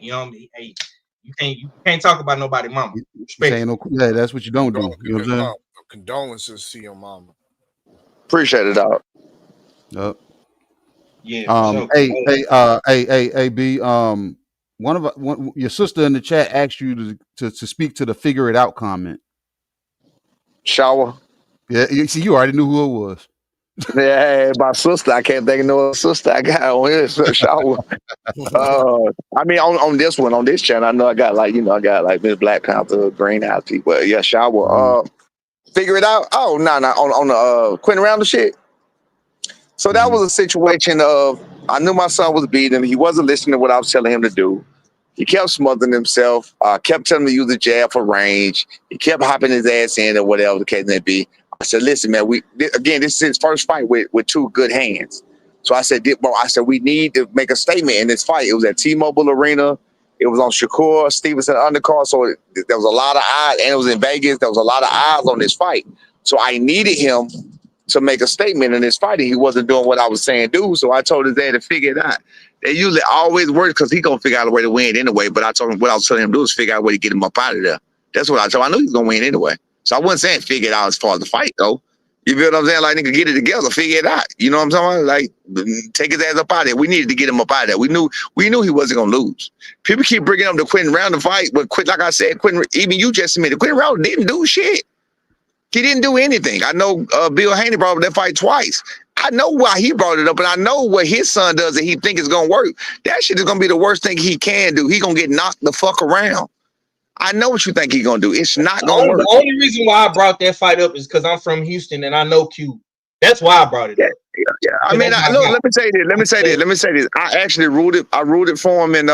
you know what I mean? Hey, you can't talk about nobody mama. Yeah, that's what you don't do. You know what I'm saying? Condolences to your mama. Appreciate it, dog. Yep. Yeah. Hey, B. One your sister in the chat asked you to speak to the figure it out comment. Shower. Yeah, you already knew who it was. Yeah, my sister. I can't think of no other sister I got on here. So Shower. I mean, on this one, on this channel, I know I got like Miss Black Panther, Green House people. Yeah, Shower. Figure it out. Oh, no, on the Quentin Randall shit. So that was a situation of, I knew my son was beating him. He wasn't listening to what I was telling him to do. He kept smothering himself. Kept telling him to use the jab for range. He kept hopping his ass in or whatever the case may be. I said, listen, man, this is his first fight with two good hands. So I said, we need to make a statement in this fight. It was at T-Mobile Arena. It was on Shakur Stevenson undercard. So there was a lot of eyes, and it was in Vegas. There was a lot of eyes on this fight. So I needed him to make a statement in this fight. He wasn't doing what I was saying do. So I told his dad to figure it out. They usually always work because he gonna figure out a way to win anyway. But I told him what I was telling him to do is figure out a way to get him up out of there. That's what I told him. I knew he was gonna win anyway. So I wasn't saying figure it out as far as the fight though. You feel what I'm saying? Like, nigga, get it together, figure it out. You know what I'm saying? Like, take his ass up out of there. We needed to get him up out of there. We knew he wasn't gonna lose. People keep bringing up the Quentin Randall fight, but like I said, even you just admitted, Quentin Randall didn't do shit. He didn't do anything. I know Bill Haney brought up that fight twice. I know why he brought it up, and I know what his son does that he think is gonna work. That shit is gonna be the worst thing he can do. He gonna get knocked the fuck around. I know what you think he's gonna do. It's not gonna work. The only reason why I brought that fight up is because I'm from Houston and I know Q. That's why I brought it up. Yeah. I mean, look, let me say this. I actually rooted for him, and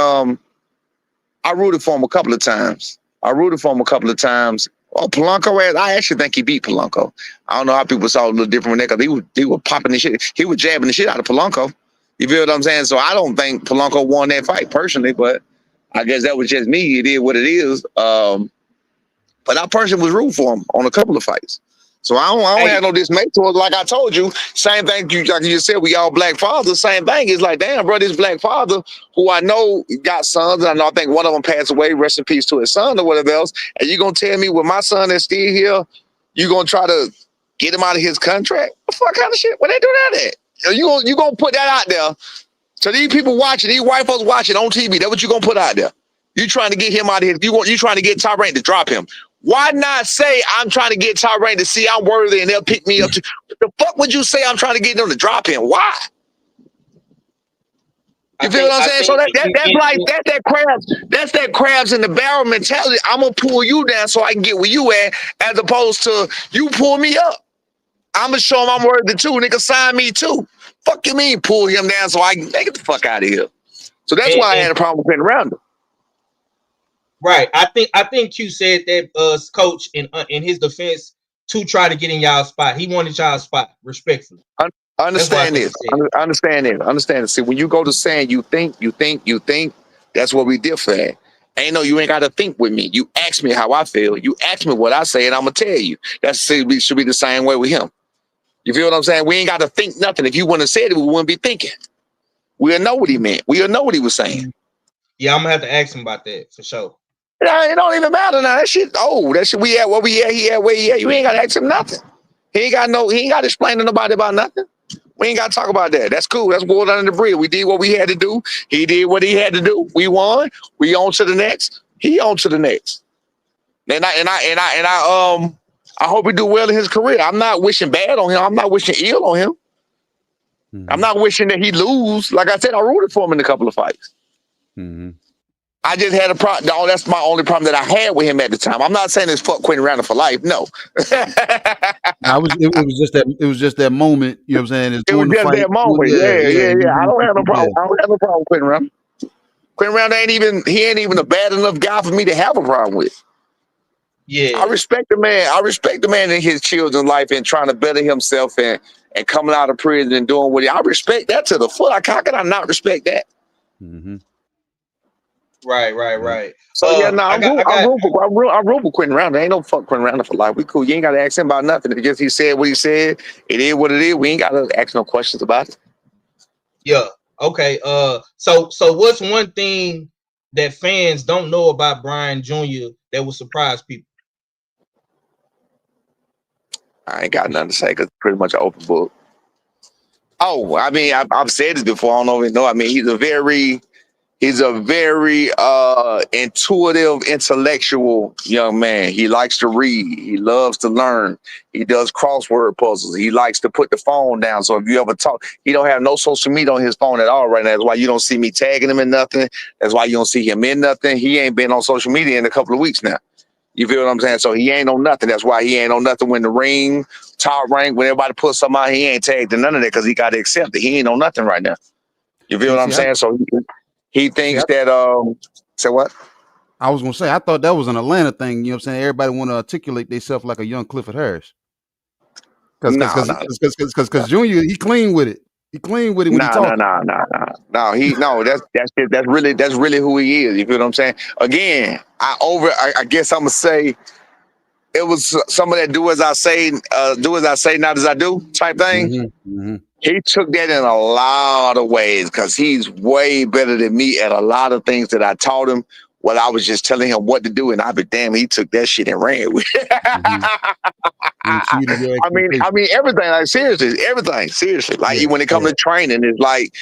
I rooted for him a couple of times. Oh, Polanco, I actually think he beat Polanco. I don't know how people saw it a little different when because he was popping the shit. He was jabbing the shit out of Polanco. You feel what I'm saying? So I don't think Polanco won that fight personally, but I guess that was just me. It is what it is. But I personally was rooting for him on a couple of fights. So I don't have no dismay to it. Like I told you, same thing. Like you just said, we all black fathers. Same thing. It's like, damn, bro, this black father who I know got sons, and I think one of them passed away. Rest in peace to his son or whatever else. And you gonna tell me with my son that's still here, you gonna try to get him out of his contract? What the fuck kind of shit? Where they do that at? You gonna put that out there? So these people watching, these white folks watching on TV, that's what you gonna put out there. You trying to get him out of here. You trying to get Tyrant to drop him. Why not say I'm trying to get Tyrant to see I'm worthy and they'll pick me up? The fuck would you say I'm trying to get them to drop him? Why? You feel what I'm saying? So that's that crabs in the barrel mentality. I'm gonna pull you down so I can get where you at, as opposed to you pull me up. I'm gonna show him I'm worthy too. Nigga, sign me too. Fuck you mean pull him down so I can get the fuck out of here. So that's why I had a problem with Quentin Roundle. Right. I think Q said that coach in his defense to try to get in y'all spot. He wanted y'all spot respectfully. Understand this. Understand it. See, when you go to saying you think, that's what we differ at. You ain't got to think with me. You ask me how I feel. You ask me what I say, and I'm gonna tell you. That should be the same way with him. You feel what I'm saying? We ain't got to think nothing. If you wouldn't have said it, we wouldn't be thinking. We'll know what he meant. We'll know what he was saying. Yeah, I'm gonna have to ask him about that for sure. It don't even matter now. That shit old. That shit we at where we at. He at where he at. You ain't got to ask him nothing. He ain't got to explain to nobody about nothing. We ain't got to talk about that. That's cool. That's water under the bridge. We did what we had to do. He did what he had to do. We won. We on to the next. He on to the next. And I hope he do well in his career. I'm not wishing bad on him. I'm not wishing ill on him. Mm-hmm. I'm not wishing that he lose. Like I said, I rooted for him in a couple of fights. Mm-hmm. I just had a problem. No, that's my only problem that I had with him at the time. I'm not saying it's fuck Quentin Roundle for life. No. It was just that moment. You know what I'm saying? It was just that moment. Yeah. I don't have no problem. I don't have no problem with Quentin Roundle. Quentin Roundle ain't even a bad enough guy for me to have a problem with. Yeah. I respect the man. I respect the man in his children's life and trying to better himself and coming out of prison and doing what I respect that to the full. How can I not respect that? Mm-hmm. Right. So I'm room for Quentin Roundle. Ain't no fuck Quentin Roundle for life. We cool. You ain't got to ask him about nothing. It's just he said what he said. It is what it is. We ain't got to ask no questions about it. Yeah. Okay. So what's one thing that fans don't know about Brian Jr. that will surprise people? I ain't got nothing to say because it's pretty much an open book. Oh, I mean, I've said this before. I don't know if you know. I mean, he's a very intuitive, intellectual young man. He likes to read. He loves to learn. He does crossword puzzles. He likes to put the phone down. So if you ever talk, he don't have no social media on his phone at all right now. That's why you don't see me tagging him in nothing. That's why you don't see him in nothing. He ain't been on social media in a couple of weeks now. You feel what I'm saying? So he ain't on nothing. That's why he ain't on nothing when the ring, top rank, when everybody puts something out, he ain't tagged to none of that because he got to accept it. He ain't on nothing right now. You feel what I'm saying? So he thinks that say what? I was gonna say I thought that was an Atlanta thing, you know what I'm saying? Everybody want to articulate themselves like a young Clifford Harris. Because Junior, he clean with it. He clean with it when he talks. No, that's really who he is. You feel what I'm saying? Again, I guess I'm gonna say it was some of that do as I say, not as I do type thing. Mm-hmm. Mm-hmm. He took that in a lot of ways because he's way better than me at a lot of things that I taught him. What I was just telling him what to do, and I be damn, he took that shit and ran with it. Mm-hmm. I mean, everything. Like seriously, everything. Seriously, like when it comes to training, it's like,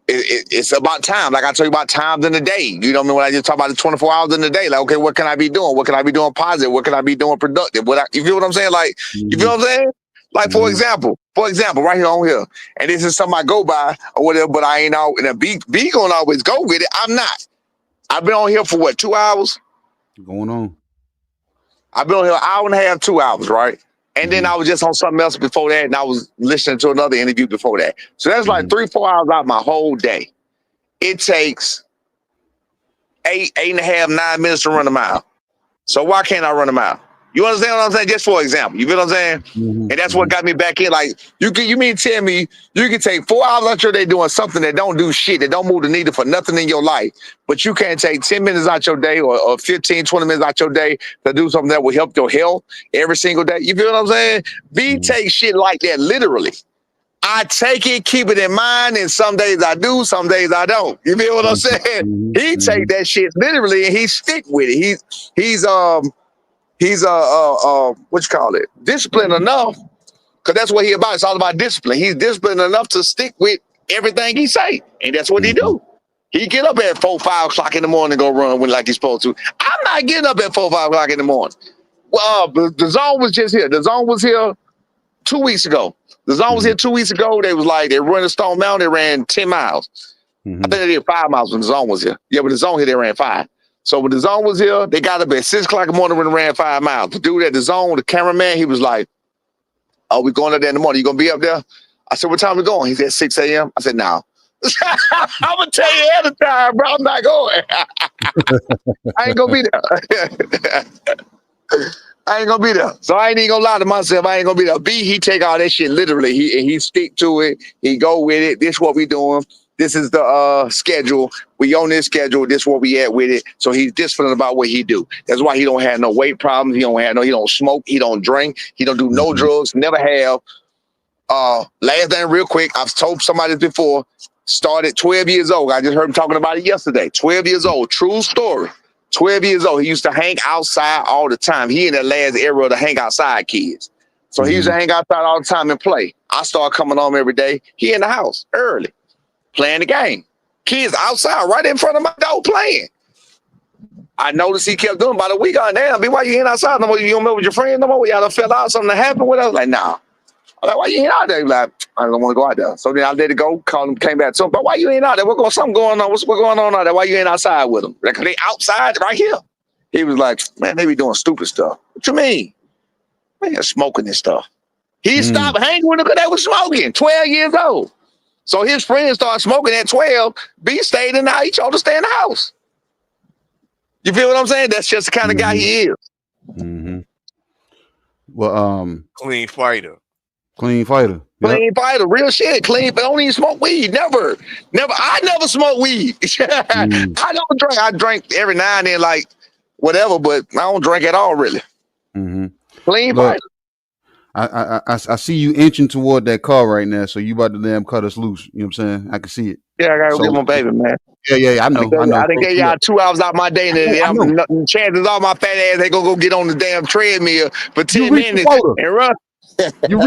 it's about time. Like I told you about times in the day. You know what I mean? When I just talk about the 24 hours in the day, like, okay, what can I be doing? What can I be doing positive? What can I be doing productive? You feel what I'm saying? Like, you feel what I'm saying? Like, for example, right here on here, and this is something I go by or whatever, but I ain't out and a B gonna always go with it. I'm not. I've been on here for what, 2 hours? Going on. I've been on here an hour and a half, 2 hours, right? And then I was just on something else before that, and I was listening to another interview before that. So that's like 3-4 hours out of my whole day. It takes 8.5, 9 minutes to run a mile. So why can't I run a mile? You understand what I'm saying? Just for example, you feel what I'm saying? Mm-hmm. And that's what got me back in. Like, you mean tell me you can take 4 hours out your day doing something that don't do shit, that don't move the needle for nothing in your life, but you can't take 10 minutes out your day or 15, 20 minutes out your day to do something that will help your health every single day. You feel what I'm saying? Take shit like that literally. I take it, keep it in mind, and some days I do, some days I don't. You feel what I'm saying? He take that shit literally and he stick with it. He's what you call it? Disciplined enough, because that's what he about. It's all about discipline. He's disciplined enough to stick with everything he say, and that's what he do. He get up at 4, 5 o'clock in the morning and go run when like he's supposed to. I'm not getting up at 4, 5 o'clock in the morning. Well, the zone was just here. The zone was here 2 weeks ago. The zone was here 2 weeks ago. They was like, they running Stone Mountain. They ran 10 miles. I think they did 5 miles when the zone was here. Yeah, but the zone here, they ran 5. So when the zone was here, they got up at 6 o'clock in the morning when they ran 5 miles. The dude at the zone, the cameraman, he was like, "Oh, we going up there in the morning. You gonna be up there?" I said, "What time we going?" He said, 6 a.m. I said, "No." I'm gonna tell you ahead of time, bro. I'm not going. I ain't gonna be there. I ain't gonna be there. So I ain't even gonna lie to myself. I ain't gonna be there. B, he take all that shit literally. He stick to it. He go with it. This what we doing. This is the schedule. We on this schedule. This what we at with it. So he's disciplined about what he do. That's why he don't have no weight problems. He don't smoke. He don't drink. He don't do no drugs. Never have. Last thing real quick, I've told somebody this before. Started 12 years old. I just heard him talking about it yesterday. 12 years old. True story. 12 years old. He used to hang outside all the time. He in that last era of the hang outside kids. So he used to hang outside all the time and play. I started coming home every day. He in the house early, playing the game. Kids outside right in front of my door playing. I noticed he kept doing about a week on damn. Why you ain't outside no more? You don't know with your friend no more? Y'all done fell out, something happened with us? Like, nah. I'm like, why you ain't out there? He's like, I don't want to go out there. So then I let it go, called him, came back to him. But why you ain't out there? Something going on? What's going on out there? Why you ain't outside with them? Like, they outside right here. He was like, man, they be doing stupid stuff. What you mean? Man, smoking this stuff. He stopped hanging with them because they was smoking, 12 years old. So his friends started smoking at 12. B stayed in the house. He chose to stay in the house. You feel what I'm saying? That's just the kind of guy he is. Well, Clean fighter. Clean fighter. Clean fighter, real shit. Clean, but don't even smoke weed. Never. I never smoke weed. I don't drink. I drink every now and then, like whatever, but I don't drink at all, really. Clean fighter. I see you inching toward that car right now, so you about to damn cut us loose. You know what I'm saying? I can see it. Yeah, I gotta get my baby, man. Yeah, I know. I didn't get y'all 2 hours out my day, and chances are my fat ass they gonna go get on the damn treadmill for 10 minutes and run. You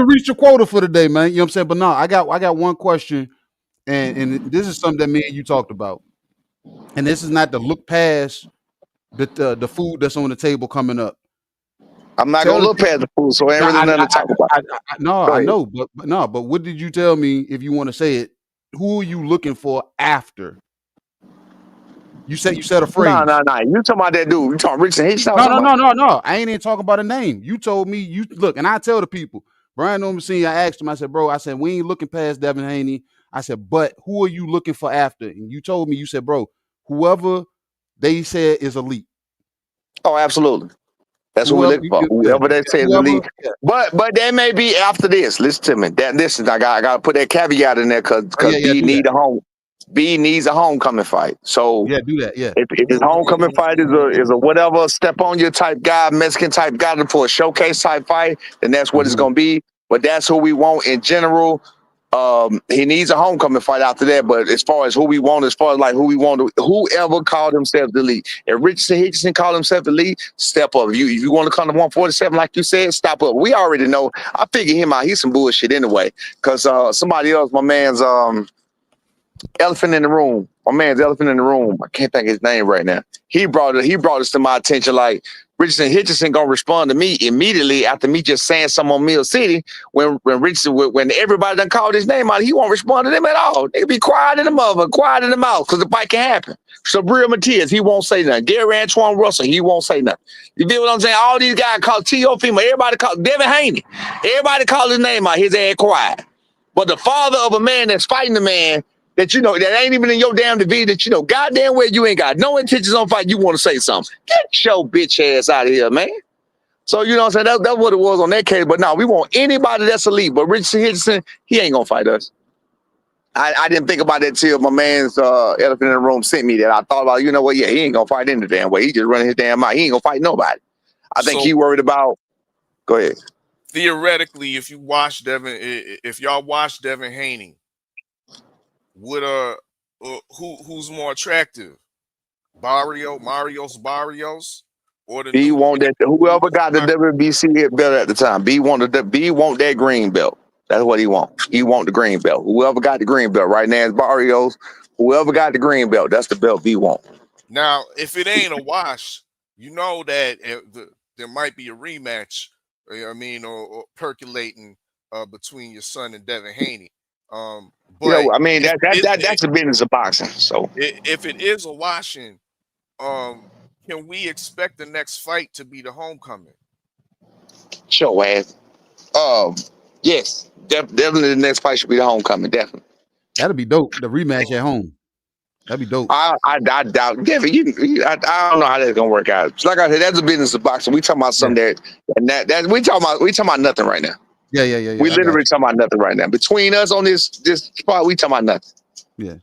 reach your quota for the day, man. You know what I'm saying? But no, I got one question, and this is something that me and you talked about. And this is not to look past the food that's on the table coming up. I'm not gonna look past the food, so ain't really nothing to talk about. I know, but what did you tell me? If you want to say it, who are you looking for after? You said a phrase. No. You talking about that dude? You talking Richard H? No. I ain't even talking about a name. You told me you look, and I tell the people. Brian Norman Sr., I asked him. I said, bro, we ain't looking past Devin Haney. I said, but who are you looking for after? And you told me, you said, bro, whoever they said is elite. Oh, absolutely. That's who we're looking for. Whoever they say is elite. Yeah. But that may be after this. Listen to me. I gotta put that caveat in there because B needs a homecoming fight. So yeah, do that. Yeah. If his homecoming fight is a whatever step on your type guy, Mexican type guy for a showcase type fight, then that's what it's gonna be. But that's who we want in general. He needs a homecoming fight after that. But as far as who we want, whoever called himself the elite. If Richardson called himself the elite, step up. If you want to come to 147, like you said, stop up. We already know. I figured him out. He's some bullshit anyway. Because somebody else, my man's elephant in the room. My man's elephant in the room. I can't think of his name right now. He brought us to my attention like Richardson gonna respond to me immediately after me just saying something on Mill City. When everybody done called his name out, he won't respond to them at all. They be quiet in the mother, quiet in the mouth, because the fight can happen. Sabrina Matias, he won't say nothing. Gary Antoine Russell, he won't say nothing. You feel what I'm saying? All these guys call T.O. FEMA, everybody call Devin Haney. Everybody call his name out, his ass quiet. But the father of a man that's fighting the man that that ain't even in your damn division, that goddamn well you ain't got no intentions on fight, you want to say something. Get your bitch ass out of here, man. So you know what I'm saying? That's what it was on that case. But no, we want anybody that's elite. But Richardson, he ain't gonna fight us. I didn't think about that till my man's elephant in the room sent me that. I thought about, he ain't gonna fight in the damn way. He just running his damn mouth. He ain't gonna fight nobody. I think he worried about. Go ahead. Theoretically, if y'all watch Devin Haney, would who's more attractive, Marios or the B want that whoever got the WBC belt at the time. B want that green belt. That's what he want. He want the green belt. Whoever got the green belt right now is Barrios. Whoever got the green belt, that's the belt we want. Now, if it ain't a wash, you know that there might be a rematch. You know what I mean, or percolating between your son and Devin Haney. But I mean that's the business of boxing. So if it is a washing, can we expect the next fight to be the homecoming? show ass. Yes, definitely the next fight should be the homecoming. Definitely. That'd be dope. The rematch at home. That'd be dope. I doubt Devin. I don't know how that's gonna work out. So like I said, that's the business of boxing. We talking about something that we talking about nothing right now. Yeah. We literally talking about nothing right now. Between us on this spot, we talking about nothing. Yeah.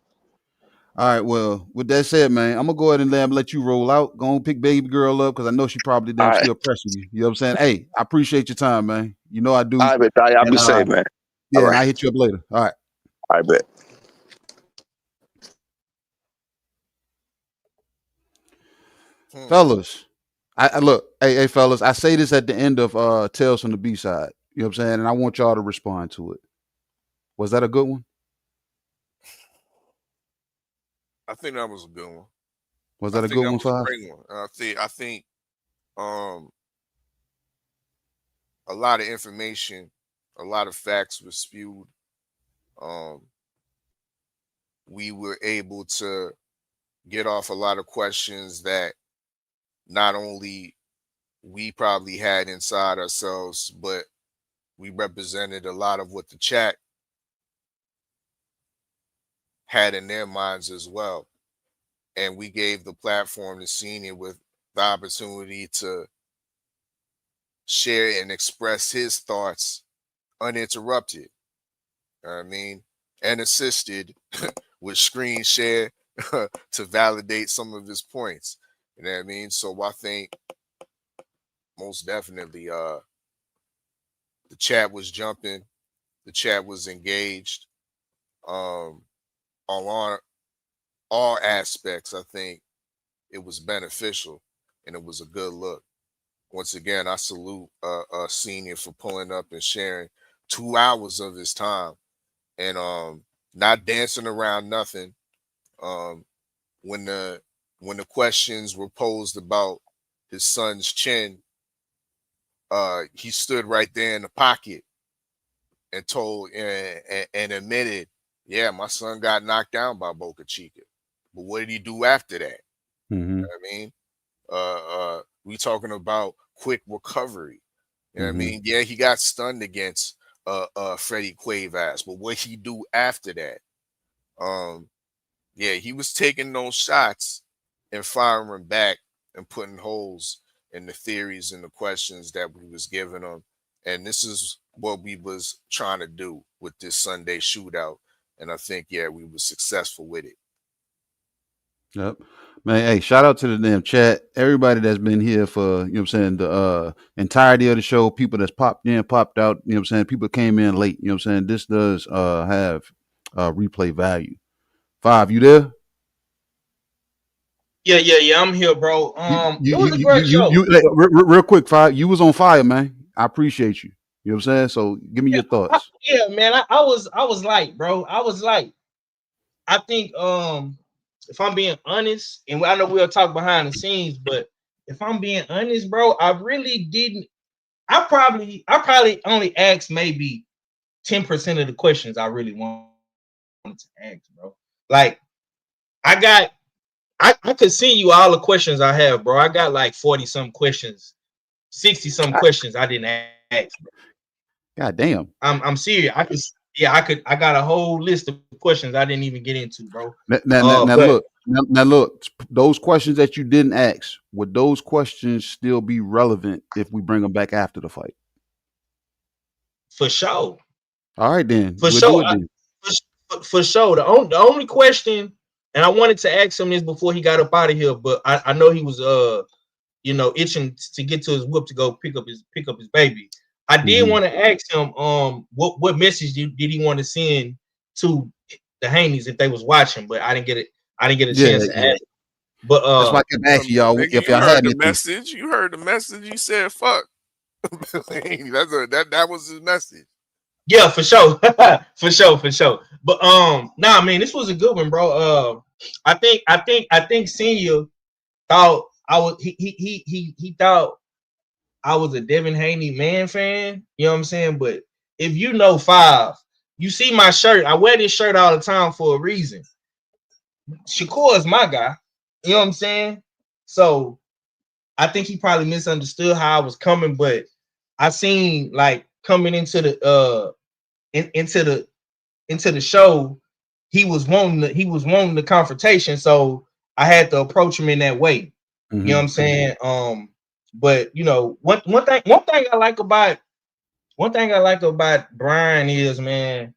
All right. Well, with that said, man, I'm gonna go ahead and let you roll out. Go and pick baby girl up because I know she probably damn still pressing you. You know what I'm saying? Hey, I appreciate your time, man. You know I do. All right, I'll be safe, man. Yeah, right. I hit you up later. All right. I bet. Fellas, I look, hey, fellas, I say this at the end of Tales from the B-side. You know what I'm saying? And I want y'all to respond to it. Was that a good one? I think that was a good one. Was that a good one, Five? Great one. I think a lot of information, a lot of facts were spewed. We were able to get off a lot of questions that not only we probably had inside ourselves, but we represented a lot of what the chat had in their minds as well. And we gave the platform to Senior with the opportunity to share and express his thoughts uninterrupted. I mean, and assisted with screen share to validate some of his points. You know what I mean? So I think most definitely the chat was jumping, the chat was engaged on all aspects. I think it was beneficial and it was a good look. Once again, I salute Senior for pulling up and sharing 2 hours of his time and not dancing around nothing. When the questions were posed about his son's chin, he stood right there in the pocket and told and admitted, yeah, my son got knocked down by Boca Chica. But what did he do after that? Mm-hmm. You know what I mean? We talking about quick recovery. You know what I mean? Yeah, he got stunned against Freddie Cuevas, but what he do after that? Yeah, he was taking those shots and firing back and putting holes in the theories and the questions that we was giving him. And this is what we was trying to do with this Sunday shootout. And I think, yeah, we were successful with it. Yep. Man, hey, shout out to the damn chat. Everybody that's been here for, you know what I'm saying, the entirety of the show, people that's popped in, popped out, you know what I'm saying, people came in late, you know what I'm saying. This does have replay value. Five, you there? Yeah, I'm here, bro. It was a great show. Real quick, Five, you was on fire, man. I appreciate you. You know what I'm saying? So give me your thoughts. Man, I was light, bro. I was light. I think if I'm being honest, and I know we'll talk behind the scenes, but if I'm being honest, bro, I really didn't. I probably only asked maybe 10% of the questions I really wanted to ask, bro. Like I could send you all the questions I have, bro. I got like 40-some questions, 60-some questions I didn't ask, bro. God damn. I'm serious. I got a whole list of questions I didn't even get into, bro. Now look, those questions that you didn't ask, would those questions still be relevant if we bring them back after the fight? For sure. All right, then. For sure. For sure. The only question, and I wanted to ask him this before he got up out of here, but I know he was itching to get to his whoop to go pick up his baby. I did want to ask him what message did he want to send to the Haneys if they was watching, but I didn't get a chance to ask. But that's why I kept asking y'all if y'all heard had the message. You heard the message. You said fuck. That was his message. Yeah, for sure. For sure. But nah, man, this was a good one, bro. I think Senior thought I was he thought I was a Devin Haney man fan. You know what I'm saying? But if you know Five, you see my shirt. I wear this shirt all the time for a reason. Shakur is my guy. You know what I'm saying? So I think he probably misunderstood how I was coming, but I seen like coming into the into the show, he was wanting the confrontation, so I had to approach him in that way. You know what I'm saying? But you know, one thing I like about Brian is, man,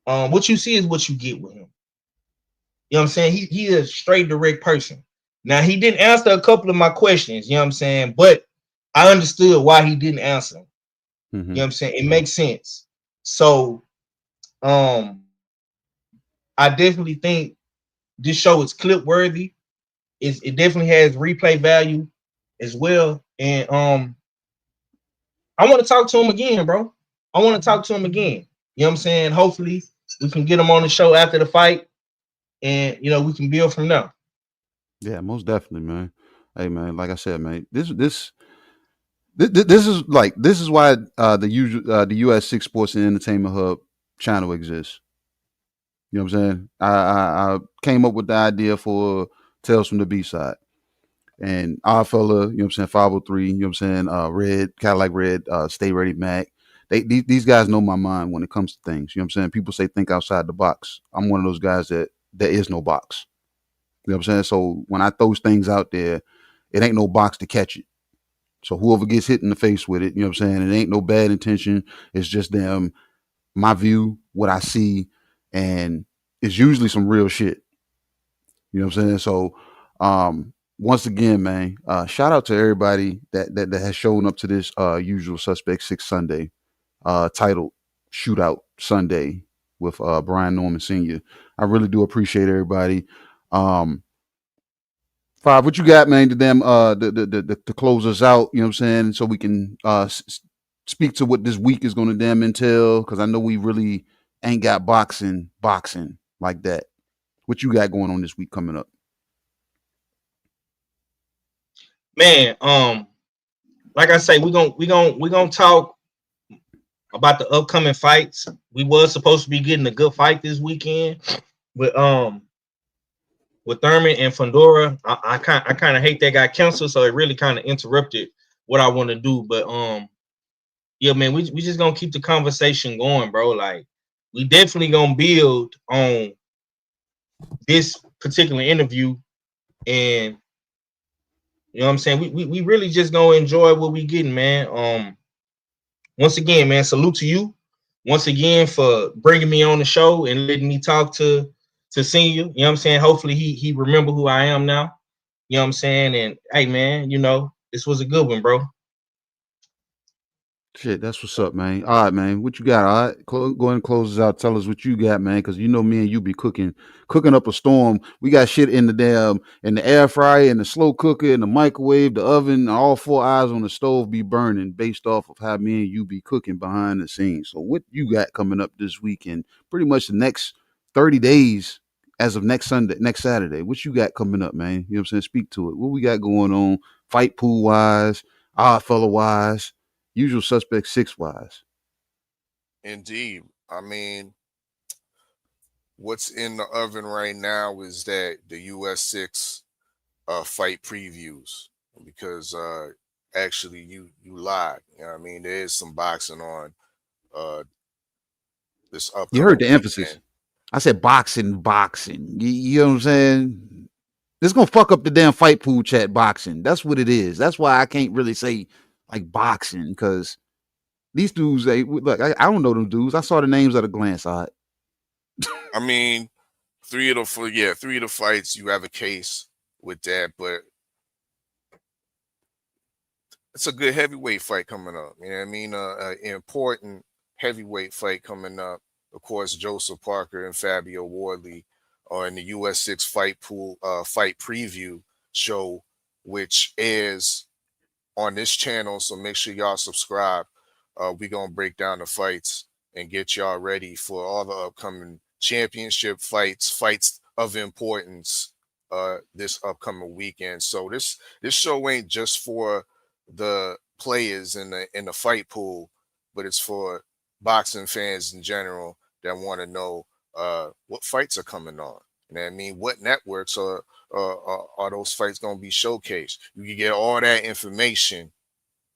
what you see is what you get with him. You know what I'm saying? He is a straight direct person. Now he didn't answer a couple of my questions, you know what I'm saying? But I understood why he didn't answer them. You know what I'm saying? It makes sense. So I definitely think this show is clip worthy. It definitely has replay value as well. And I want to talk to him again, bro. I want to talk to him again. You know what I'm saying? Hopefully we can get him on the show after the fight, and you know we can build from there. Yeah, most definitely, man. Hey, man, like I said, man, this is why the US6 Sports and Entertainment Hub channel exists. You know what I'm saying? I came up with the idea for Tales from the B side. And our fella, you know what I'm saying, 503, you know what I'm saying, Red, Cadillac Red, Stay Ready Mac. These guys know my mind when it comes to things. You know what I'm saying? People say think outside the box. I'm one of those guys that there is no box. You know what I'm saying? So when I throw things out there, it ain't no box to catch it. So whoever gets hit in the face with it, you know what I'm saying? It ain't no bad intention. It's just them, my view, what I see, and it's usually some real shit. You know what I'm saying? So once again, man, shout out to everybody that has shown up to this Usual Suspect 6 Sunday, titled Shootout Sunday with Brian Norman Sr. I really do appreciate everybody. Five, what you got, man, to them to close us out, you know what I'm saying, so we can speak to what this week is going to damn entail, because I know we really ain't got boxing like that. What you got going on this week coming up? Man, like I say, we're gonna talk about the upcoming fights. We was supposed to be getting a good fight this weekend with Thurman and Fondora. I kind of hate that got canceled, so it really kind of interrupted what I want to do. But yeah, man, we just gonna keep the conversation going, bro. Like, we definitely gonna build on this particular interview, and you know what I'm saying. We really just gonna enjoy what we getting, man. Once again, man, salute to you once again for bringing me on the show and letting me talk to Senior. You know what I'm saying? Hopefully he remember who I am now. You know what I'm saying? And hey, man, you know, this was a good one, bro. Shit, that's what's up, man. All right, man. What you got? All right, go ahead and close us out. Tell us what you got, man, because you know me and you be cooking up a storm. We got shit in the air fryer, and the slow cooker, and the microwave, the oven, all four eyes on the stove be burning based off of how me and you be cooking behind the scenes. So what you got coming up this weekend? Pretty much the next 30 days as of next Saturday. What you got coming up, man? You know what I'm saying? Speak to it. What we got going on, fight pool wise, odd fella wise. Usual Suspect 6 wise. Indeed. I mean, what's in the oven right now is that the US6 fight previews, because actually you lied. You know what I mean? There is some boxing on this upcoming You heard the weekend. emphasis. I said boxing. You know what I'm saying? This gonna fuck up the damn fight pool chat boxing. That's what it is. That's why I can't really say like boxing, because these dudes, look, I don't know them dudes. I saw the names at a glance. All right. I mean, three of the fights you have a case with that, but it's a good heavyweight fight coming up. You know what I mean? An important heavyweight fight coming up. Of course, Joseph Parker and Fabio Wardley are in the US6 fight pool fight preview show, which airs on this channel. So make sure y'all subscribe. We're gonna break down the fights and get y'all ready for all the upcoming championship fights of importance this upcoming weekend. So this show ain't just for the players in the fight pool, but it's for boxing fans in general that want to know what fights are coming on. You know what I mean? What networks are those fights going to be showcased? You can get all that information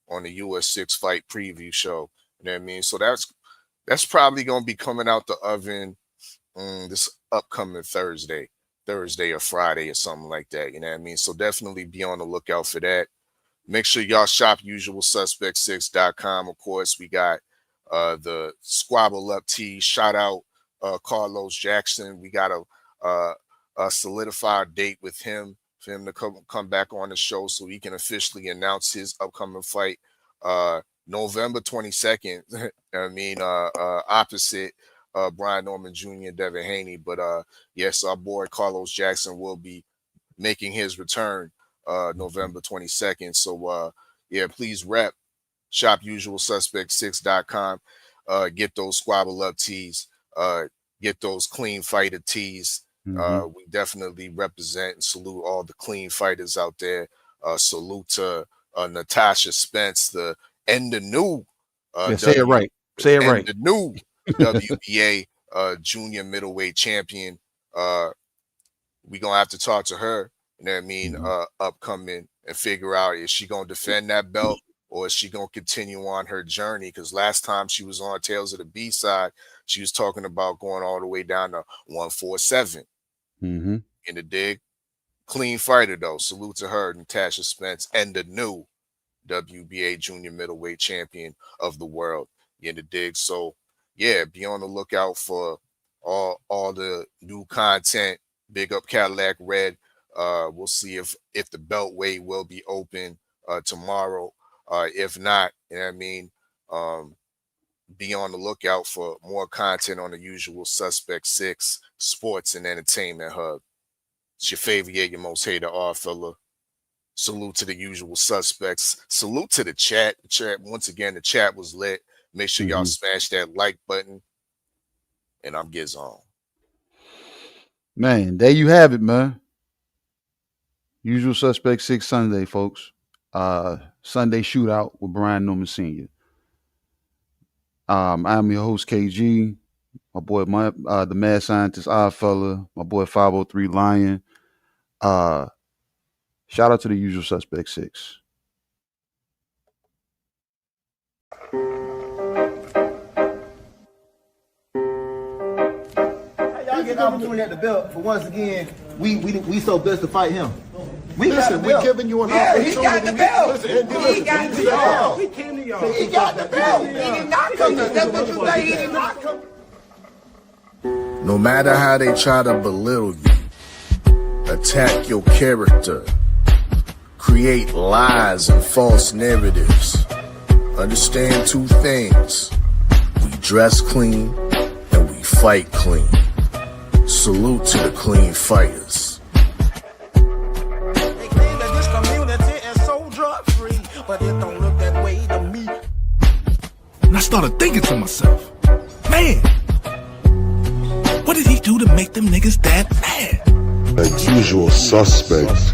on the US6 fight preview show. You know what I mean? So that's probably going to be coming out the oven this upcoming Thursday or Friday or something like that. You know what I mean? So definitely be on the lookout for that. Make sure y'all shop usualsuspect6.com. Of course, we got the Squabble Up tees. Shout out Carlos Jackson. We got a solidified date with him for him to come back on the show so he can officially announce his upcoming fight November 22nd. I mean, opposite Brian Norman Jr. and Devin Haney. But yes, our boy Carlos Jackson will be making his return November 22nd. So yeah, please rep shopusualsuspect6.com. Get those Squabble Up tees. Get those Clean Fighter tees. We definitely represent and salute all the clean fighters out there. Salute to Natasha Spence, the new say it right. Say it right. The new WBA junior middleweight champion. We're gonna have to talk to her, you know what I mean, upcoming, and figure out, is she gonna defend that belt or is she gonna continue on her journey? Because last time she was on Tales of the B-side, she was talking about going all the way down to 147 in the dig. Clean fighter though. Salute to her, Natasha Spence, and the new WBA junior middleweight champion of the world in the dig. So yeah, be on the lookout for all the new content. Big up Cadillac Red. We'll see if the Beltway will be open tomorrow. If not, you know what I mean, be on the lookout for more content on the Usual Suspect 6 Sports and Entertainment Hub. It's your favorite, your most hated R fella. Salute to the Usual Suspects. Salute to the chat. Once again, the chat was lit. Make sure y'all smash that like button. And I'm Giz on. Man, there you have it, man. Usual Suspect 6 Sunday, folks. Sunday shootout with Brian Norman Sr. I'm your host, KG. My boy, the mad scientist, odd fella. My boy, 503 Lion. Shout out to the Usual Suspect 6. Y'all get an opportunity at the belt for once again. We so blessed to fight him. We're giving you an opportunity. He got the belt. He got the belt. He came to y'all. He got the belt. He did not come to. That's what you say. He did not come. No matter how they try to belittle you, attack your character, create lies and false narratives, understand two things: we dress clean and we fight clean. Salute to the clean fighters. They claim that this community is so drug-free, but it don't look that way to me. And I started thinking to myself, man, what did he do to make them niggas that mad? Like Usual Suspect,